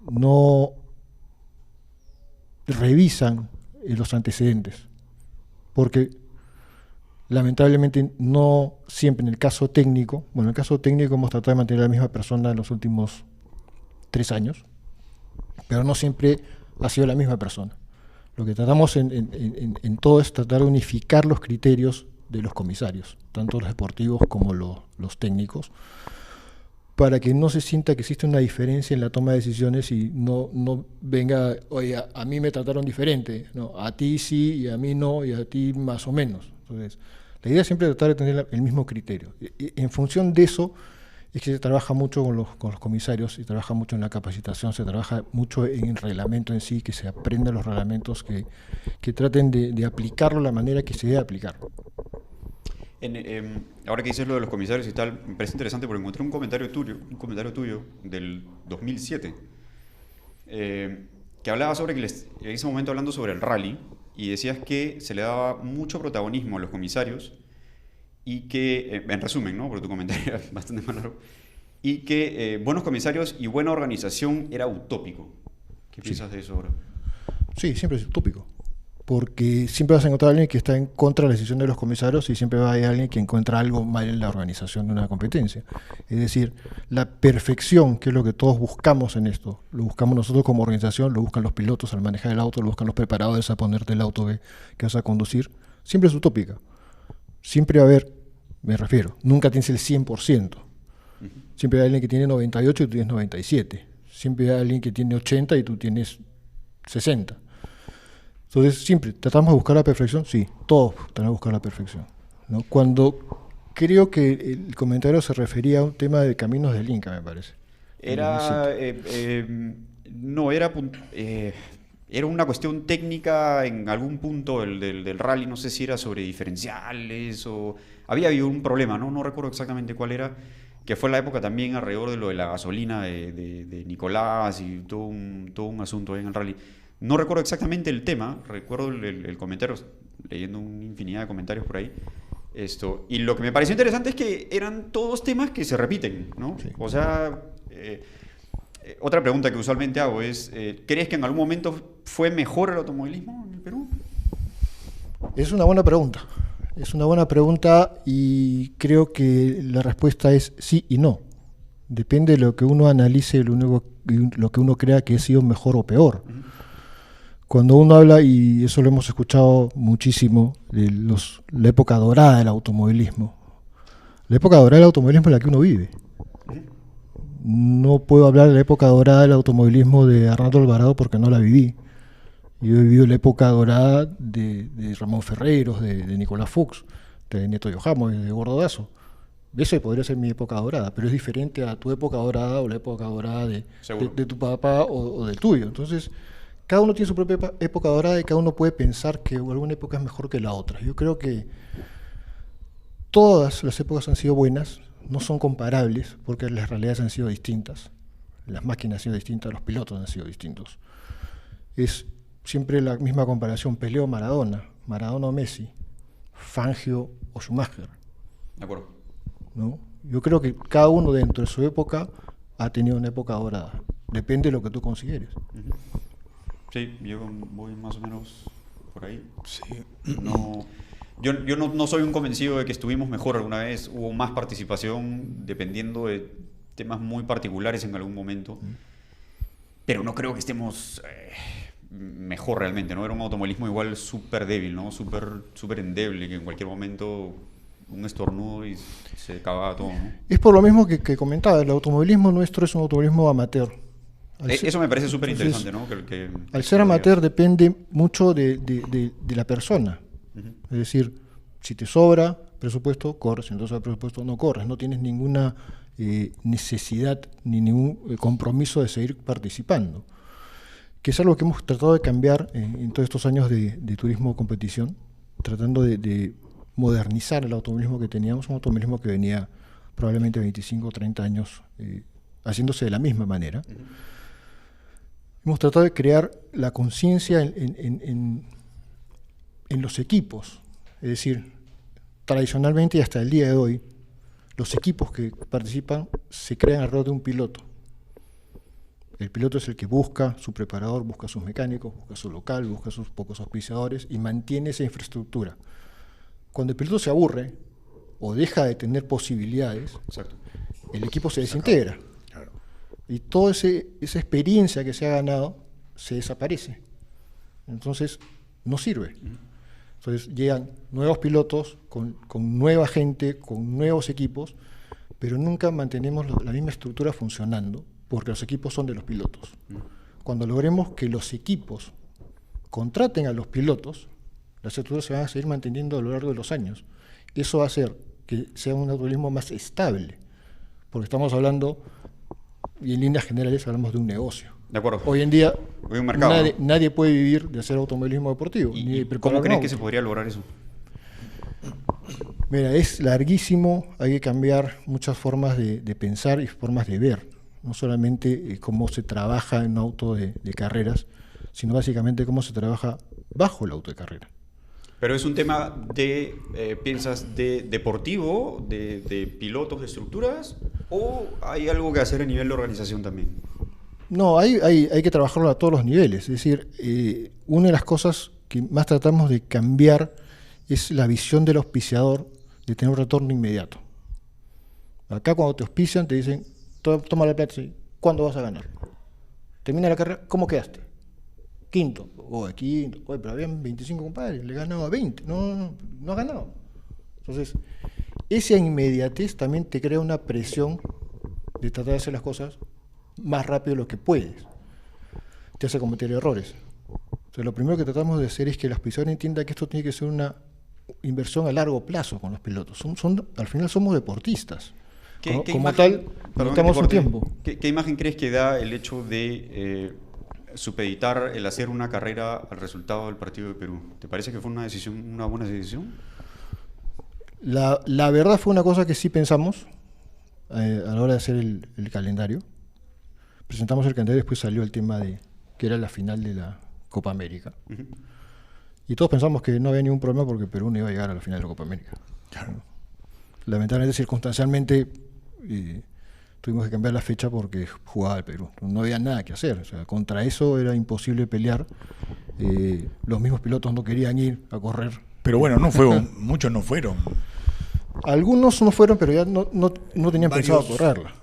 no revisan los antecedentes, porque lamentablemente no siempre en el caso técnico, bueno, en el caso técnico hemos tratado de mantener a la misma persona en los últimos 3 años, pero no siempre ha sido la misma persona. Lo que tratamos en todo es tratar de unificar los criterios de los comisarios, tanto los deportivos como los técnicos, para que no se sienta que existe una diferencia en la toma de decisiones y no venga, oye, a mí me trataron diferente, no, a ti sí y a mí no y a ti más o menos. Entonces, la idea es siempre tratar de tener el mismo criterio. Y en función de eso es que se trabaja mucho con los comisarios, se trabaja mucho en la capacitación, se trabaja mucho en el reglamento en sí, que se aprendan los reglamentos, que traten de aplicarlo de la manera que se debe aplicarlo. Ahora que dices lo de los comisarios y tal, me parece interesante porque encontré un comentario tuyo del 2007 que hablaba sobre en ese momento hablando sobre el rally y decías que se le daba mucho protagonismo a los comisarios y que, en resumen, ¿no? Porque tu comentario era bastante más largo, y que buenos comisarios y buena organización era utópico. ¿Qué piensas de eso ahora? Sí, siempre es utópico, porque siempre vas a encontrar a alguien que está en contra de la decisión de los comisarios y siempre va a haber alguien que encuentra algo mal en la organización de una competencia. Es decir, la perfección, que es lo que todos buscamos en esto, lo buscamos nosotros como organización, lo buscan los pilotos al manejar el auto, lo buscan los preparadores a ponerte el auto que vas a conducir, siempre es utópica. Siempre va a haber, me refiero, nunca tienes el 100%. Siempre hay alguien que tiene 98 y tú tienes 97. Siempre hay alguien que tiene 80 y tú tienes 60. Entonces, siempre tratamos de buscar la perfección, sí, todos tratamos de buscar la perfección, ¿no? Cuando creo que el comentario se refería a un tema de caminos del Inca, me parece. Era una cuestión técnica en algún punto del rally, no sé si era sobre diferenciales o... Había habido un problema, no recuerdo exactamente cuál era, que fue la época también alrededor de lo de la gasolina de Nicolás y todo un asunto ahí en el rally. No recuerdo exactamente el tema, recuerdo el comentario, leyendo una infinidad de comentarios por ahí, Y lo que me pareció interesante es que eran todos temas que se repiten, ¿no? Sí. O sea, otra pregunta que usualmente hago es, ¿crees que en algún momento fue mejor el automovilismo en el Perú? Es una buena pregunta. Es una buena pregunta y creo que la respuesta es sí y no. Depende de lo que uno analice, lo que uno crea que ha sido mejor o peor. Cuando uno habla, y eso lo hemos escuchado muchísimo, de la época dorada del automovilismo. La época dorada del automovilismo es la que uno vive. No puedo hablar de la época dorada del automovilismo de Arnaldo Alvarado porque no la viví. Yo he vivido la época dorada de Ramón Ferreiros, de Nicolás Fuchs, de Neto Yojamo, de Gordo Dazo. Eso podría ser mi época dorada, pero es diferente a tu época dorada o la época dorada de tu papá o del tuyo. Entonces, cada uno tiene su propia época dorada y cada uno puede pensar que alguna época es mejor que la otra. Yo creo que todas las épocas han sido buenas, no son comparables porque las realidades han sido distintas, las máquinas han sido distintas, los pilotos han sido distintos. Es siempre la misma comparación, Pelé o Maradona, Maradona o Messi, Fangio o Schumacher. De acuerdo. ¿No? Yo creo que cada uno dentro de su época ha tenido una época dorada. Depende de lo que tú consideres. Sí, yo voy más o menos por ahí. Sí. No, yo no soy un convencido de que estuvimos mejor alguna vez. Hubo más participación dependiendo de temas muy particulares en algún momento. Pero no creo que estemos mejor realmente, ¿no? Era un automovilismo igual súper débil, ¿no? Súper endeble, que en cualquier momento un estornudo y se acababa todo, ¿no? Es por lo mismo que comentaba, el automovilismo nuestro es un automovilismo amateur. Eso me parece súper interesante, ¿no? Al ser amateur depende mucho de la persona. Es decir, si te sobra presupuesto, corres, si no te sobra presupuesto, no corres. No tienes ninguna necesidad ni ningún compromiso de seguir participando. Que es algo que hemos tratado de cambiar en todos estos años de turismo competición, tratando de modernizar el automovilismo que teníamos, un automovilismo que venía probablemente 25 o 30 años haciéndose de la misma manera. Hemos tratado de crear la conciencia en los equipos, es decir, tradicionalmente y hasta el día de hoy, los equipos que participan se crean alrededor de un piloto. El piloto es el que busca su preparador, busca sus mecánicos, busca su local, busca sus pocos auspiciadores y mantiene esa infraestructura. Cuando el piloto se aburre o deja de tener posibilidades, exacto, el equipo se desintegra. Claro. Y toda esa experiencia que se ha ganado se desaparece. Entonces, no sirve. Entonces, llegan nuevos pilotos con nueva gente, con nuevos equipos, pero nunca mantenemos la misma estructura funcionando, porque los equipos son de los pilotos. Cuando logremos que los equipos contraten a los pilotos, las estructuras se van a seguir manteniendo a lo largo de los años. Eso va a hacer que sea un automovilismo más estable, porque estamos hablando, y en líneas generales hablamos de un negocio. De acuerdo. Hoy en día Hoy un mercado, nadie puede vivir de hacer automovilismo deportivo. ¿Y cómo crees que se podría lograr eso? Mira, es larguísimo, hay que cambiar muchas formas de pensar y formas de ver. No solamente cómo se trabaja en un auto de carreras, sino básicamente cómo se trabaja bajo el auto de carrera. Pero es un tema ¿piensas de deportivo, de pilotos, de estructuras, o hay algo que hacer a nivel de organización también? No, hay que trabajarlo a todos los niveles. Es decir, una de las cosas que más tratamos de cambiar es la visión del auspiciador de tener un retorno inmediato. Acá cuando te auspician te dicen, toma la plata, ¿sí? ¿Cuándo vas a ganar? Termina la carrera, ¿cómo quedaste? Quinto. Quinto. Oye, pero habían 25 compadres, le he ganado a 20. No ha ganado. Entonces, esa inmediatez también te crea una presión de tratar de hacer las cosas más rápido de lo que puedes. Te hace cometer errores. Entonces, lo primero que tratamos de hacer es que el auspiciador entienda que esto tiene que ser una inversión a largo plazo con los pilotos. Al final somos deportistas. Como tal, necesitamos un tiempo. ¿Qué imagen crees que da el hecho de supeditar el hacer una carrera al resultado del partido de Perú? ¿Te parece que fue una buena decisión? La verdad fue una cosa que sí pensamos a la hora de hacer el calendario. Presentamos el calendario y después salió el tema de que era la final de la Copa América. Y todos pensamos que no había ningún problema porque Perú no iba a llegar a la final de la Copa América. Claro. Lamentablemente, circunstancialmente, tuvimos que cambiar la fecha porque jugaba el Perú. No había nada que hacer. O sea, contra eso era imposible pelear. Los mismos pilotos no querían ir a correr. Pero bueno, muchos no fueron. Algunos no fueron, pero ya no tenían Varios. pensado correrla.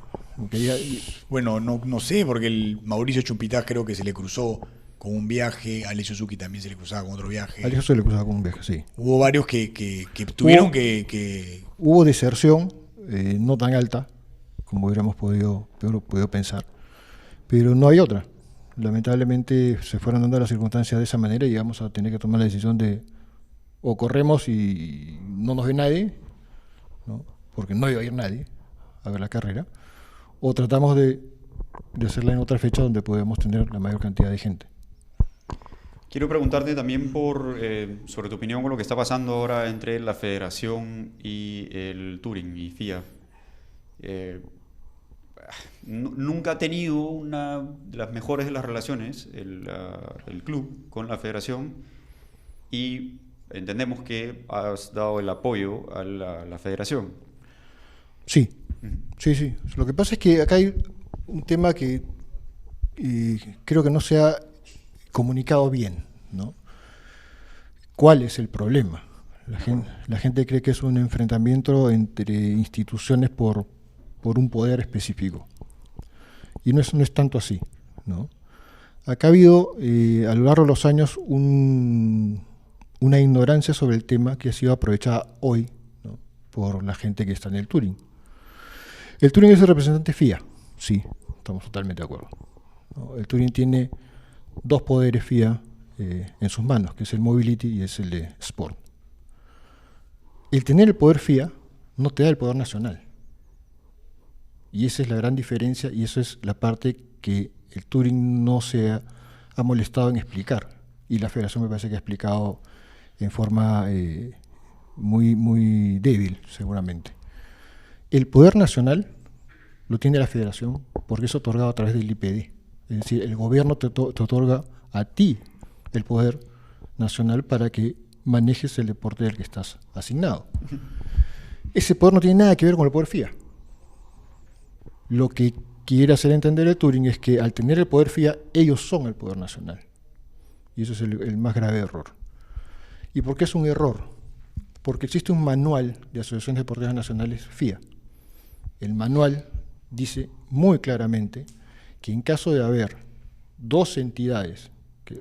Bueno, no sé, porque el Mauricio Chumpitaz creo que se le cruzó con un viaje, Alex Suzuki también se le cruzaba con otro viaje. A eso se le cruzaba con un viaje, sí. Hubo varios que tuvieron que... Hubo deserción, no tan alta como hubiéramos podido pensar, pero no hay otra. Lamentablemente se fueron dando las circunstancias de esa manera y vamos a tener que tomar la decisión de o corremos y no nos ve nadie, ¿no? Porque no iba a ir nadie a ver la carrera, o tratamos de hacerla en otra fecha donde podamos tener la mayor cantidad de gente. Quiero preguntarte también sobre tu opinión con lo que está pasando ahora entre la Federación y el Touring y FIA. Nunca ha tenido una de las mejores de las relaciones el club con la Federación y entendemos que has dado el apoyo a la Federación. Sí, sí. Lo que pasa es que acá hay un tema que creo que no se ha comunicado bien, ¿no? ¿Cuál es el problema? La gente cree que es un enfrentamiento entre instituciones por un poder específico. Y no es tanto así, ¿no? Acá ha habido a lo largo de los años una ignorancia sobre el tema que ha sido aprovechada hoy, ¿no? Por la gente que está en el Touring. El Touring es el representante FIA, sí, estamos totalmente de acuerdo, ¿no? El Touring tiene dos poderes FIA en sus manos, que es el Mobility y es el de Sport. El tener el poder FIA no te da el poder nacional. Y esa es la gran diferencia y eso es la parte que el Touring no se ha molestado en explicar. Y la Federación me parece que ha explicado en forma muy débil, seguramente. El poder nacional lo tiene la Federación porque es otorgado a través del IPD. Es decir, el gobierno te otorga a ti el poder nacional para que manejes el deporte del que estás asignado. Ese poder no tiene nada que ver con el poder FIA. Lo que quiere hacer entender el Touring es que al tener el poder FIA, ellos son el poder nacional. Y eso es el más grave error. ¿Y por qué es un error? Porque existe un manual de asociaciones deportivas nacionales FIA. El manual dice muy claramente que en caso de haber dos entidades,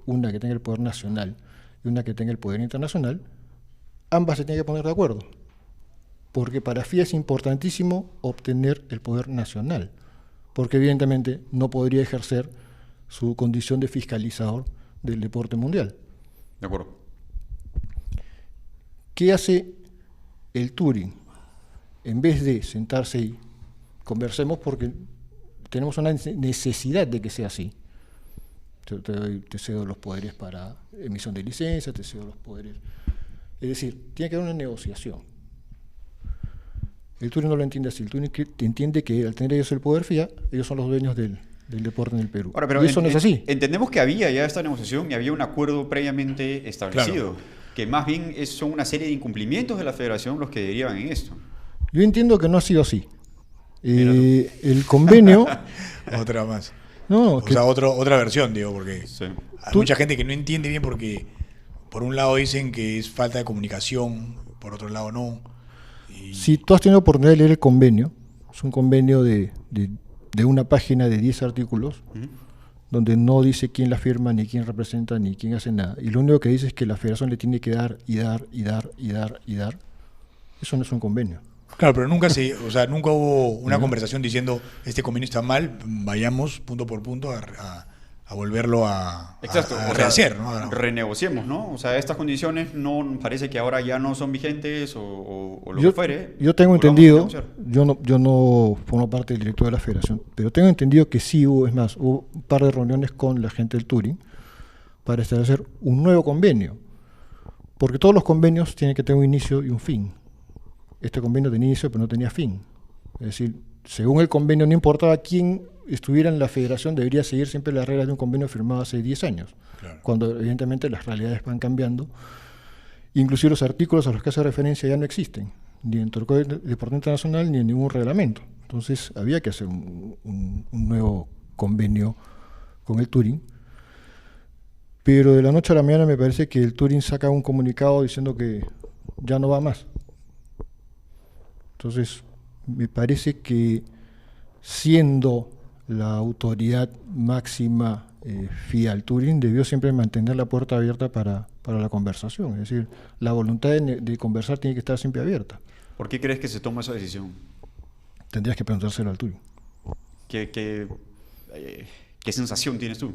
una que tenga el poder nacional y una que tenga el poder internacional, ambas se tienen que poner de acuerdo. Porque para FIA es importantísimo obtener el poder nacional, porque evidentemente no podría ejercer su condición de fiscalizador del deporte mundial. De acuerdo. ¿Qué hace el Touring? En vez de sentarse y conversemos porque tenemos una necesidad de que sea así. Te cedo los poderes para emisión de licencias, te cedo los poderes. Es decir, tiene que haber una negociación. El Touring no lo entiende así. El Touring entiende que al tener ellos el poder FIA, ellos son los dueños del deporte en el Perú. Ahora, pero y eso no es así. Entendemos que había ya esta negociación y había un acuerdo previamente establecido, claro, que más bien son una serie de incumplimientos de la Federación los que derivan en esto. Yo entiendo que no ha sido así. El convenio... Otra más. No, o sea, otra versión, digo, porque sí, hay mucha gente que no entiende bien porque por un lado dicen que es falta de comunicación, por otro lado no. Si tú has tenido oportunidad de leer el convenio, es un convenio de una página de 10 artículos, donde no dice quién la firma, ni quién representa, ni quién hace nada. Y lo único que dice es que la Federación le tiene que dar y dar y dar y dar y dar. Eso no es un convenio. Claro, pero nunca hubo una conversación diciendo este convenio está mal, vayamos punto por punto a volverlo a rehacer, ¿no? Renegociemos, ¿no? O sea, estas condiciones no parece que ahora ya no son vigentes o lo que fuere. Yo tengo entendido, yo no formo parte del directorio de la Federación, pero tengo entendido que sí hubo un par de reuniones con la gente del Touring para establecer un nuevo convenio, porque todos los convenios tienen que tener un inicio y un fin. Este convenio tenía inicio pero no tenía fin. Es decir, según el convenio no importaba quién estuviera en la Federación, debería seguir siempre las reglas de un convenio firmado hace 10 años, claro, cuando evidentemente las realidades van cambiando. Inclusive los artículos a los que hace referencia ya no existen. ni en el Código de Deporte Internacional, ni en ningún reglamento. Entonces había que hacer un nuevo convenio con el Turing. Pero de la noche a la mañana me parece que el Turing saca un comunicado diciendo que ya no va más. Entonces, me parece que siendo la autoridad máxima FIA al Turing, debió siempre mantener la puerta abierta para la conversación. Es decir, la voluntad de conversar tiene que estar siempre abierta. ¿Por qué crees que se toma esa decisión? Tendrías que preguntárselo al Turing. ¿Qué sensación tienes tú?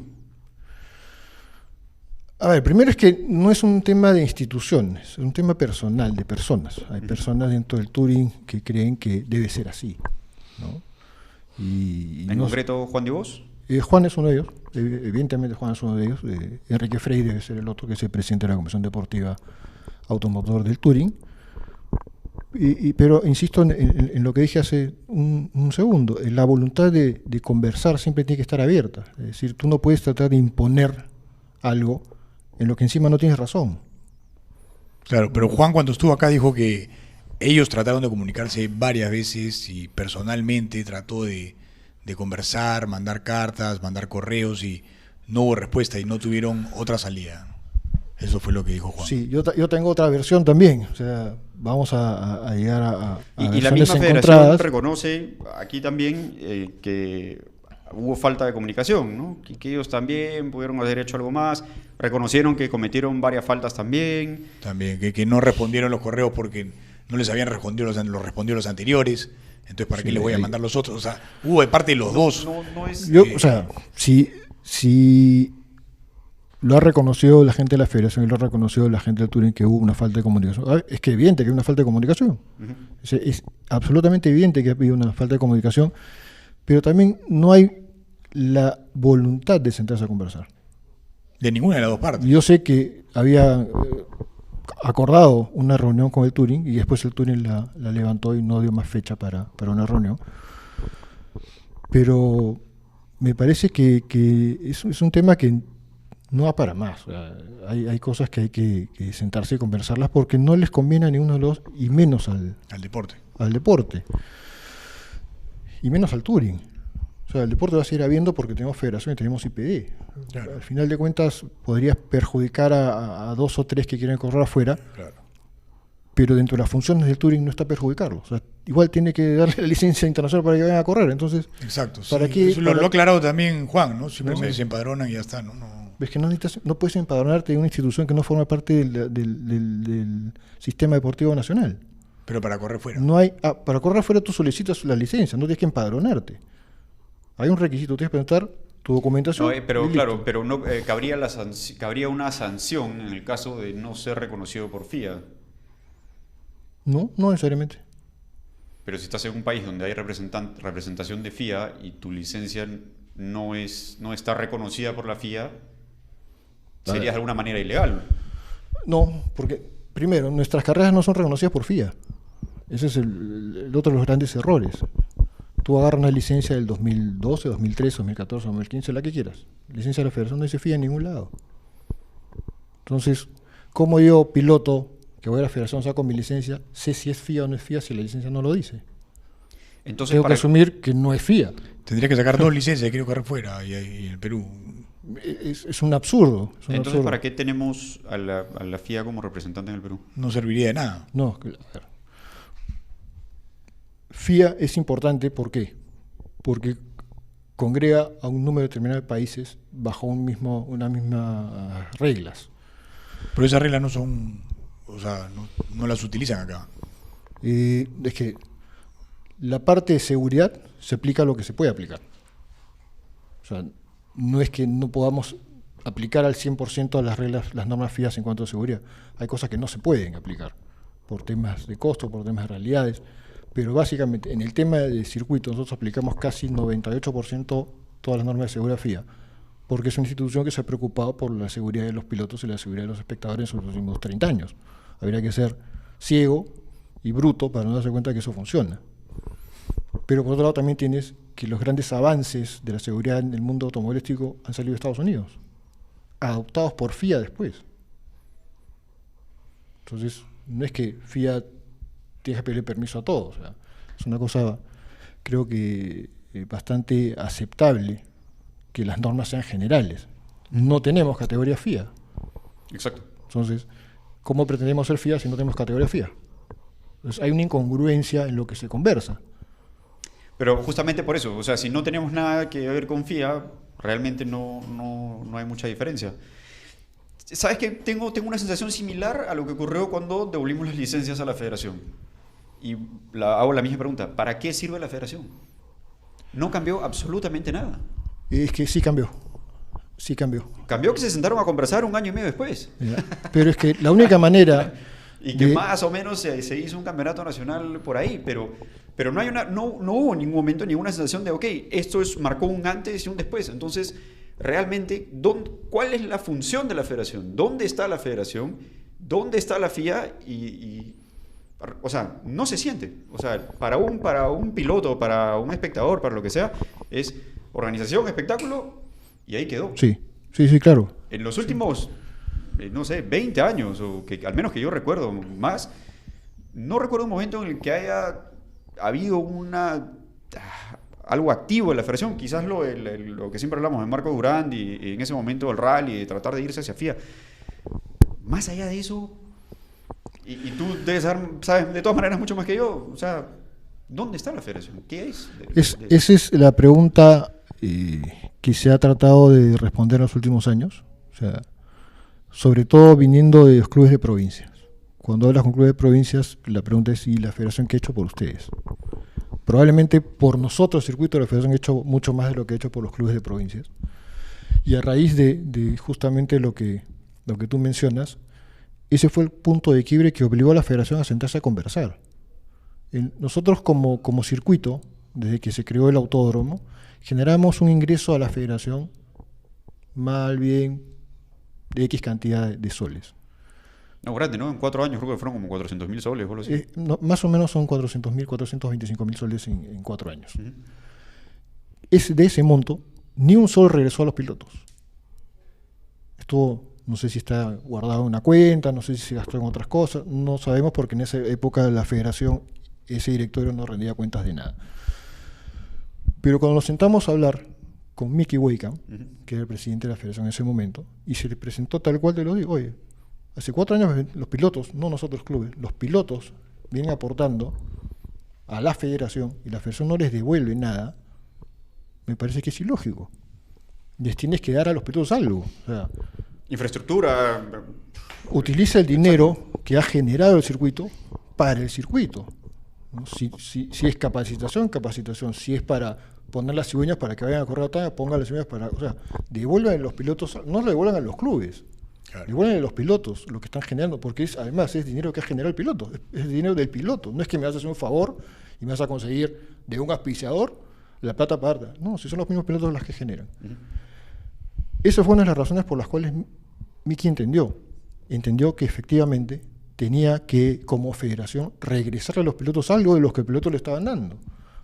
A ver, primero es que no es un tema de instituciones, es un tema personal, de personas. Hay personas dentro del Turing que creen que debe ser así, ¿no? Y ¿En concreto Juan de Vos? Juan es uno de ellos, evidentemente Juan es uno de ellos. Enrique Frey debe ser el otro, que es el presidente de la Comisión Deportiva Automotor del Turing. Pero insisto en lo que dije hace un segundo, la voluntad de conversar siempre tiene que estar abierta. Es decir, tú no puedes tratar de imponer algo en lo que encima no tienes razón. Claro, pero Juan cuando estuvo acá dijo que ellos trataron de comunicarse varias veces y personalmente trató de conversar, mandar cartas, mandar correos y no hubo respuesta y no tuvieron otra salida. Eso fue lo que dijo Juan. Sí, yo tengo otra versión también. O sea, vamos a llegar a y la misma federación reconoce aquí también que hubo falta de comunicación, ¿no? Que ellos también pudieron haber hecho algo más, reconocieron que cometieron varias faltas también. También, que no respondieron los correos porque no les habían respondido los anteriores, entonces ¿para qué les voy a mandar los otros? O sea, hubo de parte de los dos. No es, o sea, si lo ha reconocido la gente de la federación y lo ha reconocido la gente del Turing que hubo una falta de comunicación. Es que es evidente que hay una falta de comunicación. Uh-huh. Es absolutamente evidente que ha habido una falta de comunicación, pero también no hay la voluntad de sentarse a conversar. De ninguna de las dos partes. Yo sé que había acordado una reunión con el Turing y después el Turing la levantó y no dio más fecha para una reunión. Pero me parece que es un tema que no va para más. O sea, hay cosas que hay que sentarse y conversarlas porque no les conviene a ninguno de los, y menos al deporte. Y menos al Turing. O sea, el deporte va a seguir habiendo porque tenemos federación y tenemos IPD. Claro. Al final de cuentas podrías perjudicar a dos o tres que quieren correr afuera, claro, pero dentro de las funciones del Turing no está perjudicarlo. O sea, igual tiene que darle la licencia internacional para que vayan a correr. Entonces, exacto. ¿para sí, qué? Eso lo ha aclarado también Juan, ¿no? Simplemente se empadronan y ya está, ¿no? Ves que no puedes empadronarte de una institución que no forma parte del sistema deportivo nacional. Pero para correr fuera. No hay, para correr fuera tú solicitas la licencia, no tienes que empadronarte. Hay un requisito, tienes que presentar tu documentación. No, pero claro, pero no cabría una sanción en el caso de no ser reconocido por FIA. No necesariamente. Pero si estás en un país donde hay representación de FIA y tu licencia no está reconocida por la FIA, serías de alguna manera ilegal. No, porque primero, nuestras carreras no son reconocidas por FIA. Ese es el otro de los grandes errores. Tú agarras una licencia del 2012, 2013, 2014, 2015, la que quieras. Licencia de la federación no dice FIA en ningún lado. Entonces, ¿cómo yo, piloto, que voy a la federación, saco mi licencia, sé si es FIA o no es FIA si la licencia no lo dice? Entonces, tengo que asumir que no es FIA. Tendría que sacar dos licencias, quiero correr fuera y en el Perú. Es un absurdo. Entonces, ¿para qué tenemos a la FIA como representante en el Perú? No serviría de nada. No, a ver. FIA es importante, ¿por qué? Porque congrega a un número determinado de países bajo unas mismas reglas. Pero esas reglas no son, o sea, no las utilizan acá. Es que la parte de seguridad se aplica a lo que se puede aplicar. O sea, no es que no podamos aplicar al 100% las reglas, las normas FIA en cuanto a seguridad. Hay cosas que no se pueden aplicar por temas de costo, por temas de realidades. Pero básicamente en el tema de circuito nosotros aplicamos casi 98% todas las normas de seguridad FIA, porque es una institución que se ha preocupado por la seguridad de los pilotos y la seguridad de los espectadores en los últimos 30 años. Habría que ser ciego y bruto para no darse cuenta que eso funciona. Pero por otro lado también tienes que los grandes avances de la seguridad en el mundo automovilístico han salido de Estados Unidos, adoptados por FIA después. Entonces, no es que FIA tienes que pedirle permiso a todos. O sea, es una cosa, creo que bastante aceptable que las normas sean generales. No tenemos categoría FIA. Exacto. Entonces, ¿cómo pretendemos ser FIA si no tenemos categoría FIA? Entonces, hay una incongruencia en lo que se conversa. Pero justamente por eso, o sea, si no tenemos nada que ver con FIA, realmente no hay mucha diferencia. ¿Sabes qué? Tengo una sensación similar a lo que ocurrió cuando devolvimos las licencias a la federación. Y hago la misma pregunta, ¿para qué sirve la federación? No cambió absolutamente nada. Es que sí cambió. Sí cambió. Cambió que se sentaron a conversar 1 año y medio después. ¿Ya? Pero es que la única manera... y que más o menos se hizo un campeonato nacional por ahí, pero no hubo en ningún momento ninguna sensación de, ok, esto marcó un antes y un después. Entonces, realmente, ¿cuál es la función de la federación? ¿Dónde está la federación? ¿Dónde está la FIA? O sea, no se siente. O sea, para un piloto, para un espectador, para lo que sea, es organización, espectáculo, y ahí quedó. Sí, claro. En los últimos, no sé, 20 años, o que al menos que yo recuerdo más, no recuerdo un momento en el que haya habido algo activo en la federación. Quizás lo que siempre hablamos de Marco Durán y en ese momento el rally, de tratar de irse hacia FIA. Más allá de eso, y tú debes sabes de todas maneras mucho más que yo, o sea, ¿dónde está la federación? ¿Qué es? Esa es la pregunta que se ha tratado de responder en los últimos años, o sea, sobre todo viniendo de los clubes de provincias. Cuando hablas con clubes de provincias, la pregunta es: ¿y la federación qué ha hecho por ustedes? Probablemente por nosotros, el circuito de la federación ha hecho mucho más de lo que ha hecho por los clubes de provincias. Y a raíz de justamente lo que tú mencionas, ese fue el punto de quiebre que obligó a la federación a sentarse a conversar. Nosotros como circuito, desde que se creó el autódromo, generamos un ingreso a la federación mal bien de X cantidad de soles. No, grande, ¿no? En 4 años creo que fueron como 400.000 soles o algo así. No, más o menos son 400.000, 425.000 soles en 4 años. Uh-huh. De ese monto, ni un sol regresó a los pilotos. Esto no sé si está guardado en una cuenta, no sé si se gastó en otras cosas, no sabemos, porque en esa época la federación, ese directorio no rendía cuentas de nada. Pero cuando nos sentamos a hablar con Mickey Wakeham, que era el presidente de la federación en ese momento, y se le presentó tal cual, te lo digo: oye, hace 4 años los pilotos, no nosotros clubes, los pilotos vienen aportando a la federación y la federación no les devuelve nada. Me parece que es ilógico. Les tienes que dar a los pilotos algo. O sea, infraestructura. Utiliza el dinero que ha generado el circuito para el circuito, ¿no? Si es capacitación. Si es para poner las cigüeñas para que vayan a correr a talla, pongan las cigüeñas para... O sea, devuelvan a los pilotos, no lo devuelvan a los clubes. Claro. Devuelven a los pilotos lo que están generando, porque además es dinero que ha generado el piloto, es dinero del piloto. No es que me vas a hacer un favor y me vas a conseguir de un auspiciador la plata para darte. No, si son los mismos pilotos las que generan. Uh-huh. Esas fueron las razones por las cuales Mickey entendió que efectivamente tenía que, como federación, regresarle a los pilotos algo de los que el piloto le estaban dando.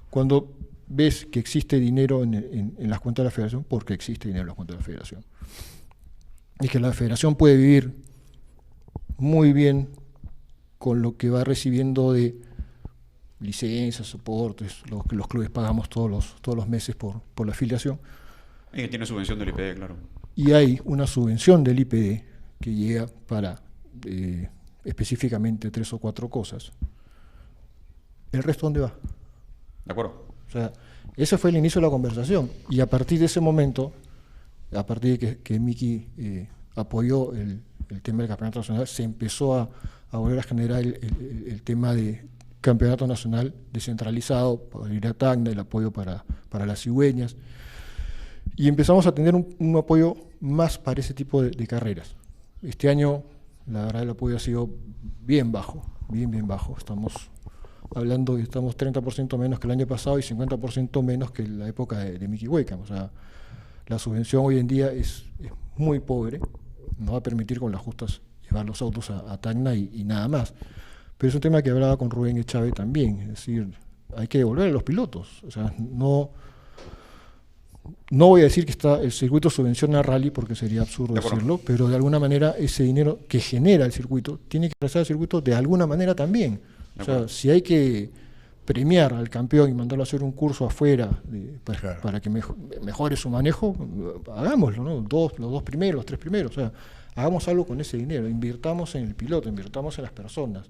Cuando ves que existe dinero en las cuentas de la federación, porque existe dinero en las cuentas de la federación. Y que la federación puede vivir muy bien con lo que va recibiendo de licencias, soportes, lo que los clubes pagamos todos los meses por la afiliación. Y que tiene subvención del IPD, claro. Y hay una subvención del IPD que llega para específicamente 3 o 4 cosas. ¿El resto dónde va? De acuerdo. O sea, ese fue el inicio de la conversación. Y a partir de ese momento, a partir de que Mickey apoyó el tema del campeonato nacional, se empezó a volver a generar el tema de campeonato nacional descentralizado, para ir a Tacna, el apoyo para las cigüeñas. Y empezamos a tener un apoyo más para ese tipo de carreras. Este año, la verdad, el apoyo ha sido bien bajo, bien bajo. Estamos hablando que estamos 30% menos que el año pasado y 50% menos que la época de Mickey Wakeham. O sea, la subvención hoy en día es muy pobre, no va a permitir con las justas llevar los autos a Tacna y nada más. Pero es un tema que hablaba con Rubén Echave también, es decir, hay que devolver a los pilotos. O sea, no voy a decir que el circuito subvenciona a Rally, porque sería absurdo decirlo, pero de alguna manera ese dinero que genera el circuito tiene que regresar al circuito de alguna manera también. O sea, si hay que premiar al campeón y mandarlo a hacer un curso afuera Claro. para que mejore su manejo, hagámoslo, ¿no? Los 2 primeros, los 3 primeros, o sea, hagamos algo con ese dinero, invirtamos en el piloto, invirtamos en las personas.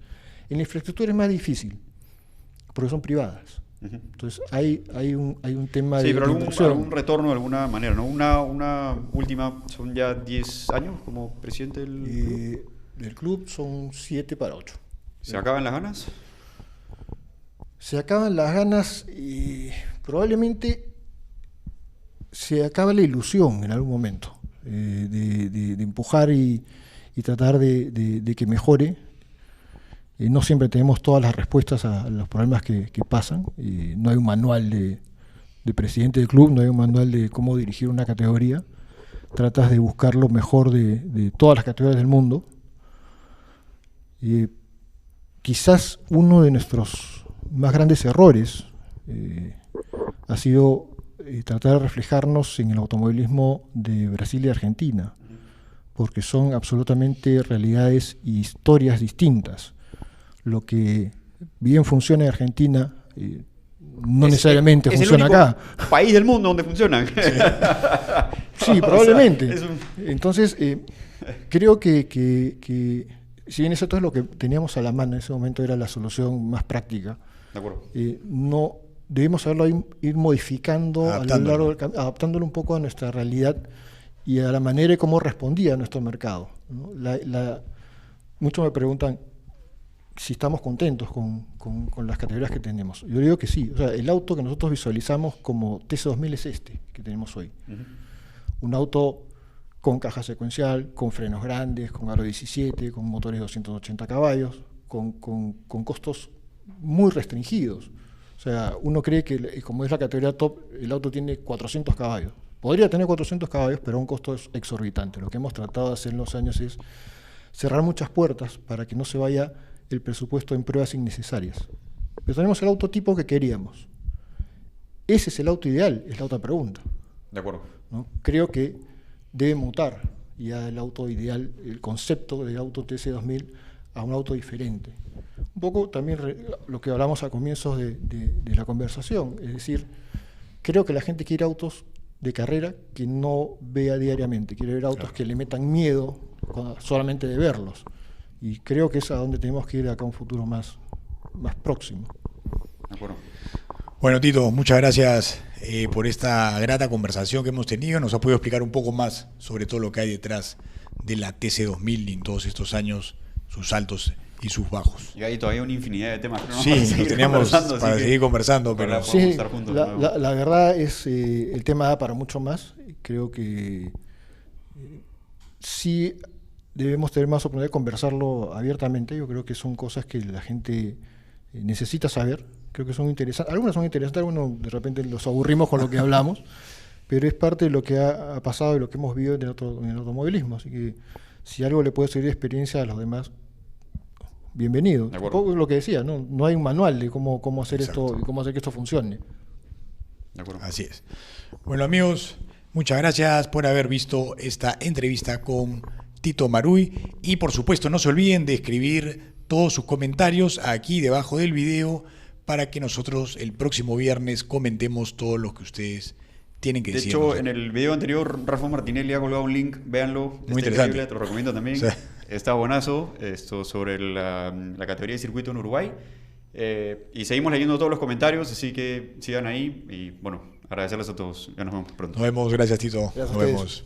En la infraestructura es más difícil, porque son privadas. Entonces hay un tema Sí, de pero inversión. algún retorno de alguna manera, ¿no? Una última, son ya 10 años como presidente Del club son 7 para 8. ¿Se acaban las ganas? Se acaban las ganas y probablemente se acaba la ilusión en algún momento de empujar y tratar de que mejore. No siempre tenemos todas las respuestas a los problemas que pasan. No hay un manual de presidente del club, no hay un manual de cómo dirigir una categoría. Tratas de buscar lo mejor de todas las categorías del mundo. Quizás uno de nuestros más grandes errores ha sido tratar de reflejarnos en el automovilismo de Brasil y Argentina, porque son absolutamente realidades y historias distintas. Lo que bien funciona en Argentina no necesariamente funciona acá. País del mundo donde funcionan. Sí, probablemente. O sea, Entonces, creo que si bien eso es lo que teníamos a la mano en ese momento, era la solución más práctica, de acuerdo. no debemos haberlo ir modificando a lo largo adaptándolo un poco a nuestra realidad y a la manera en cómo respondía a nuestro mercado, ¿no? Muchos me preguntan si estamos contentos con las categorías que tenemos. Yo digo que sí. O sea, el auto que nosotros visualizamos como TC2000 es este que tenemos hoy. Un auto con caja secuencial, con frenos grandes, con aro 17, con motores de 280 caballos, con costos muy restringidos. O sea, uno cree que como es la categoría top, el auto tiene 400 caballos. Podría tener 400 caballos, pero a un costo exorbitante. Lo que hemos tratado de hacer en los años es cerrar muchas puertas para que no se vaya el presupuesto en pruebas innecesarias. Pero tenemos el auto tipo que queríamos. ¿Ese es el auto ideal? Es la otra pregunta. De acuerdo. ¿No? Creo que debe mutar ya el auto ideal, el concepto del auto TC2000 a un auto diferente. Un poco también lo que hablamos a comienzos de la conversación, es decir, creo que la gente quiere autos de carrera que no vea diariamente, quiere ver autos que le metan miedo solamente de verlos. Y creo que es a donde tenemos que ir acá a un futuro más próximo. De acuerdo. Bueno, Tito, muchas gracias por esta grata conversación que hemos tenido. Nos ha podido explicar un poco más sobre todo lo que hay detrás de la TC2000 y en todos estos años, sus altos y sus bajos. Y hay todavía una infinidad de temas. Pero no Sí, para lo seguir teníamos conversando, para así seguir que conversando, pero ojalá Sí, podamos estar juntos de nuevo. la verdad es el tema da para mucho más. Creo que sí debemos tener más oportunidad de conversarlo abiertamente. Yo creo que son cosas que la gente necesita saber. Creo que son interesantes. Algunas son interesantes, algunos de repente los aburrimos con lo que hablamos, pero es parte de lo que ha pasado y lo que hemos vivido en el automovilismo. Así que si algo le puede servir de experiencia a los demás, bienvenido. Un poco lo que decía, no hay un manual de cómo hacer esto y cómo hacer que esto funcione. De acuerdo. Así es. Bueno, amigos, muchas gracias por haber visto esta entrevista con Tito Marúy y por supuesto no se olviden de escribir todos sus comentarios aquí debajo del video para que nosotros el próximo viernes comentemos todo lo que ustedes tienen que decir. De hecho, en el video anterior, Rafa Martinelli ha colgado un link, véanlo. Muy interesante. Increíble, te lo recomiendo también. Sí. Está buenazo, esto sobre la categoría de circuito en Uruguay. Y seguimos leyendo todos los comentarios, así que sigan ahí. Y bueno, agradecerles a todos. Ya nos vemos pronto. Nos vemos, gracias Tito. Gracias nos vemos.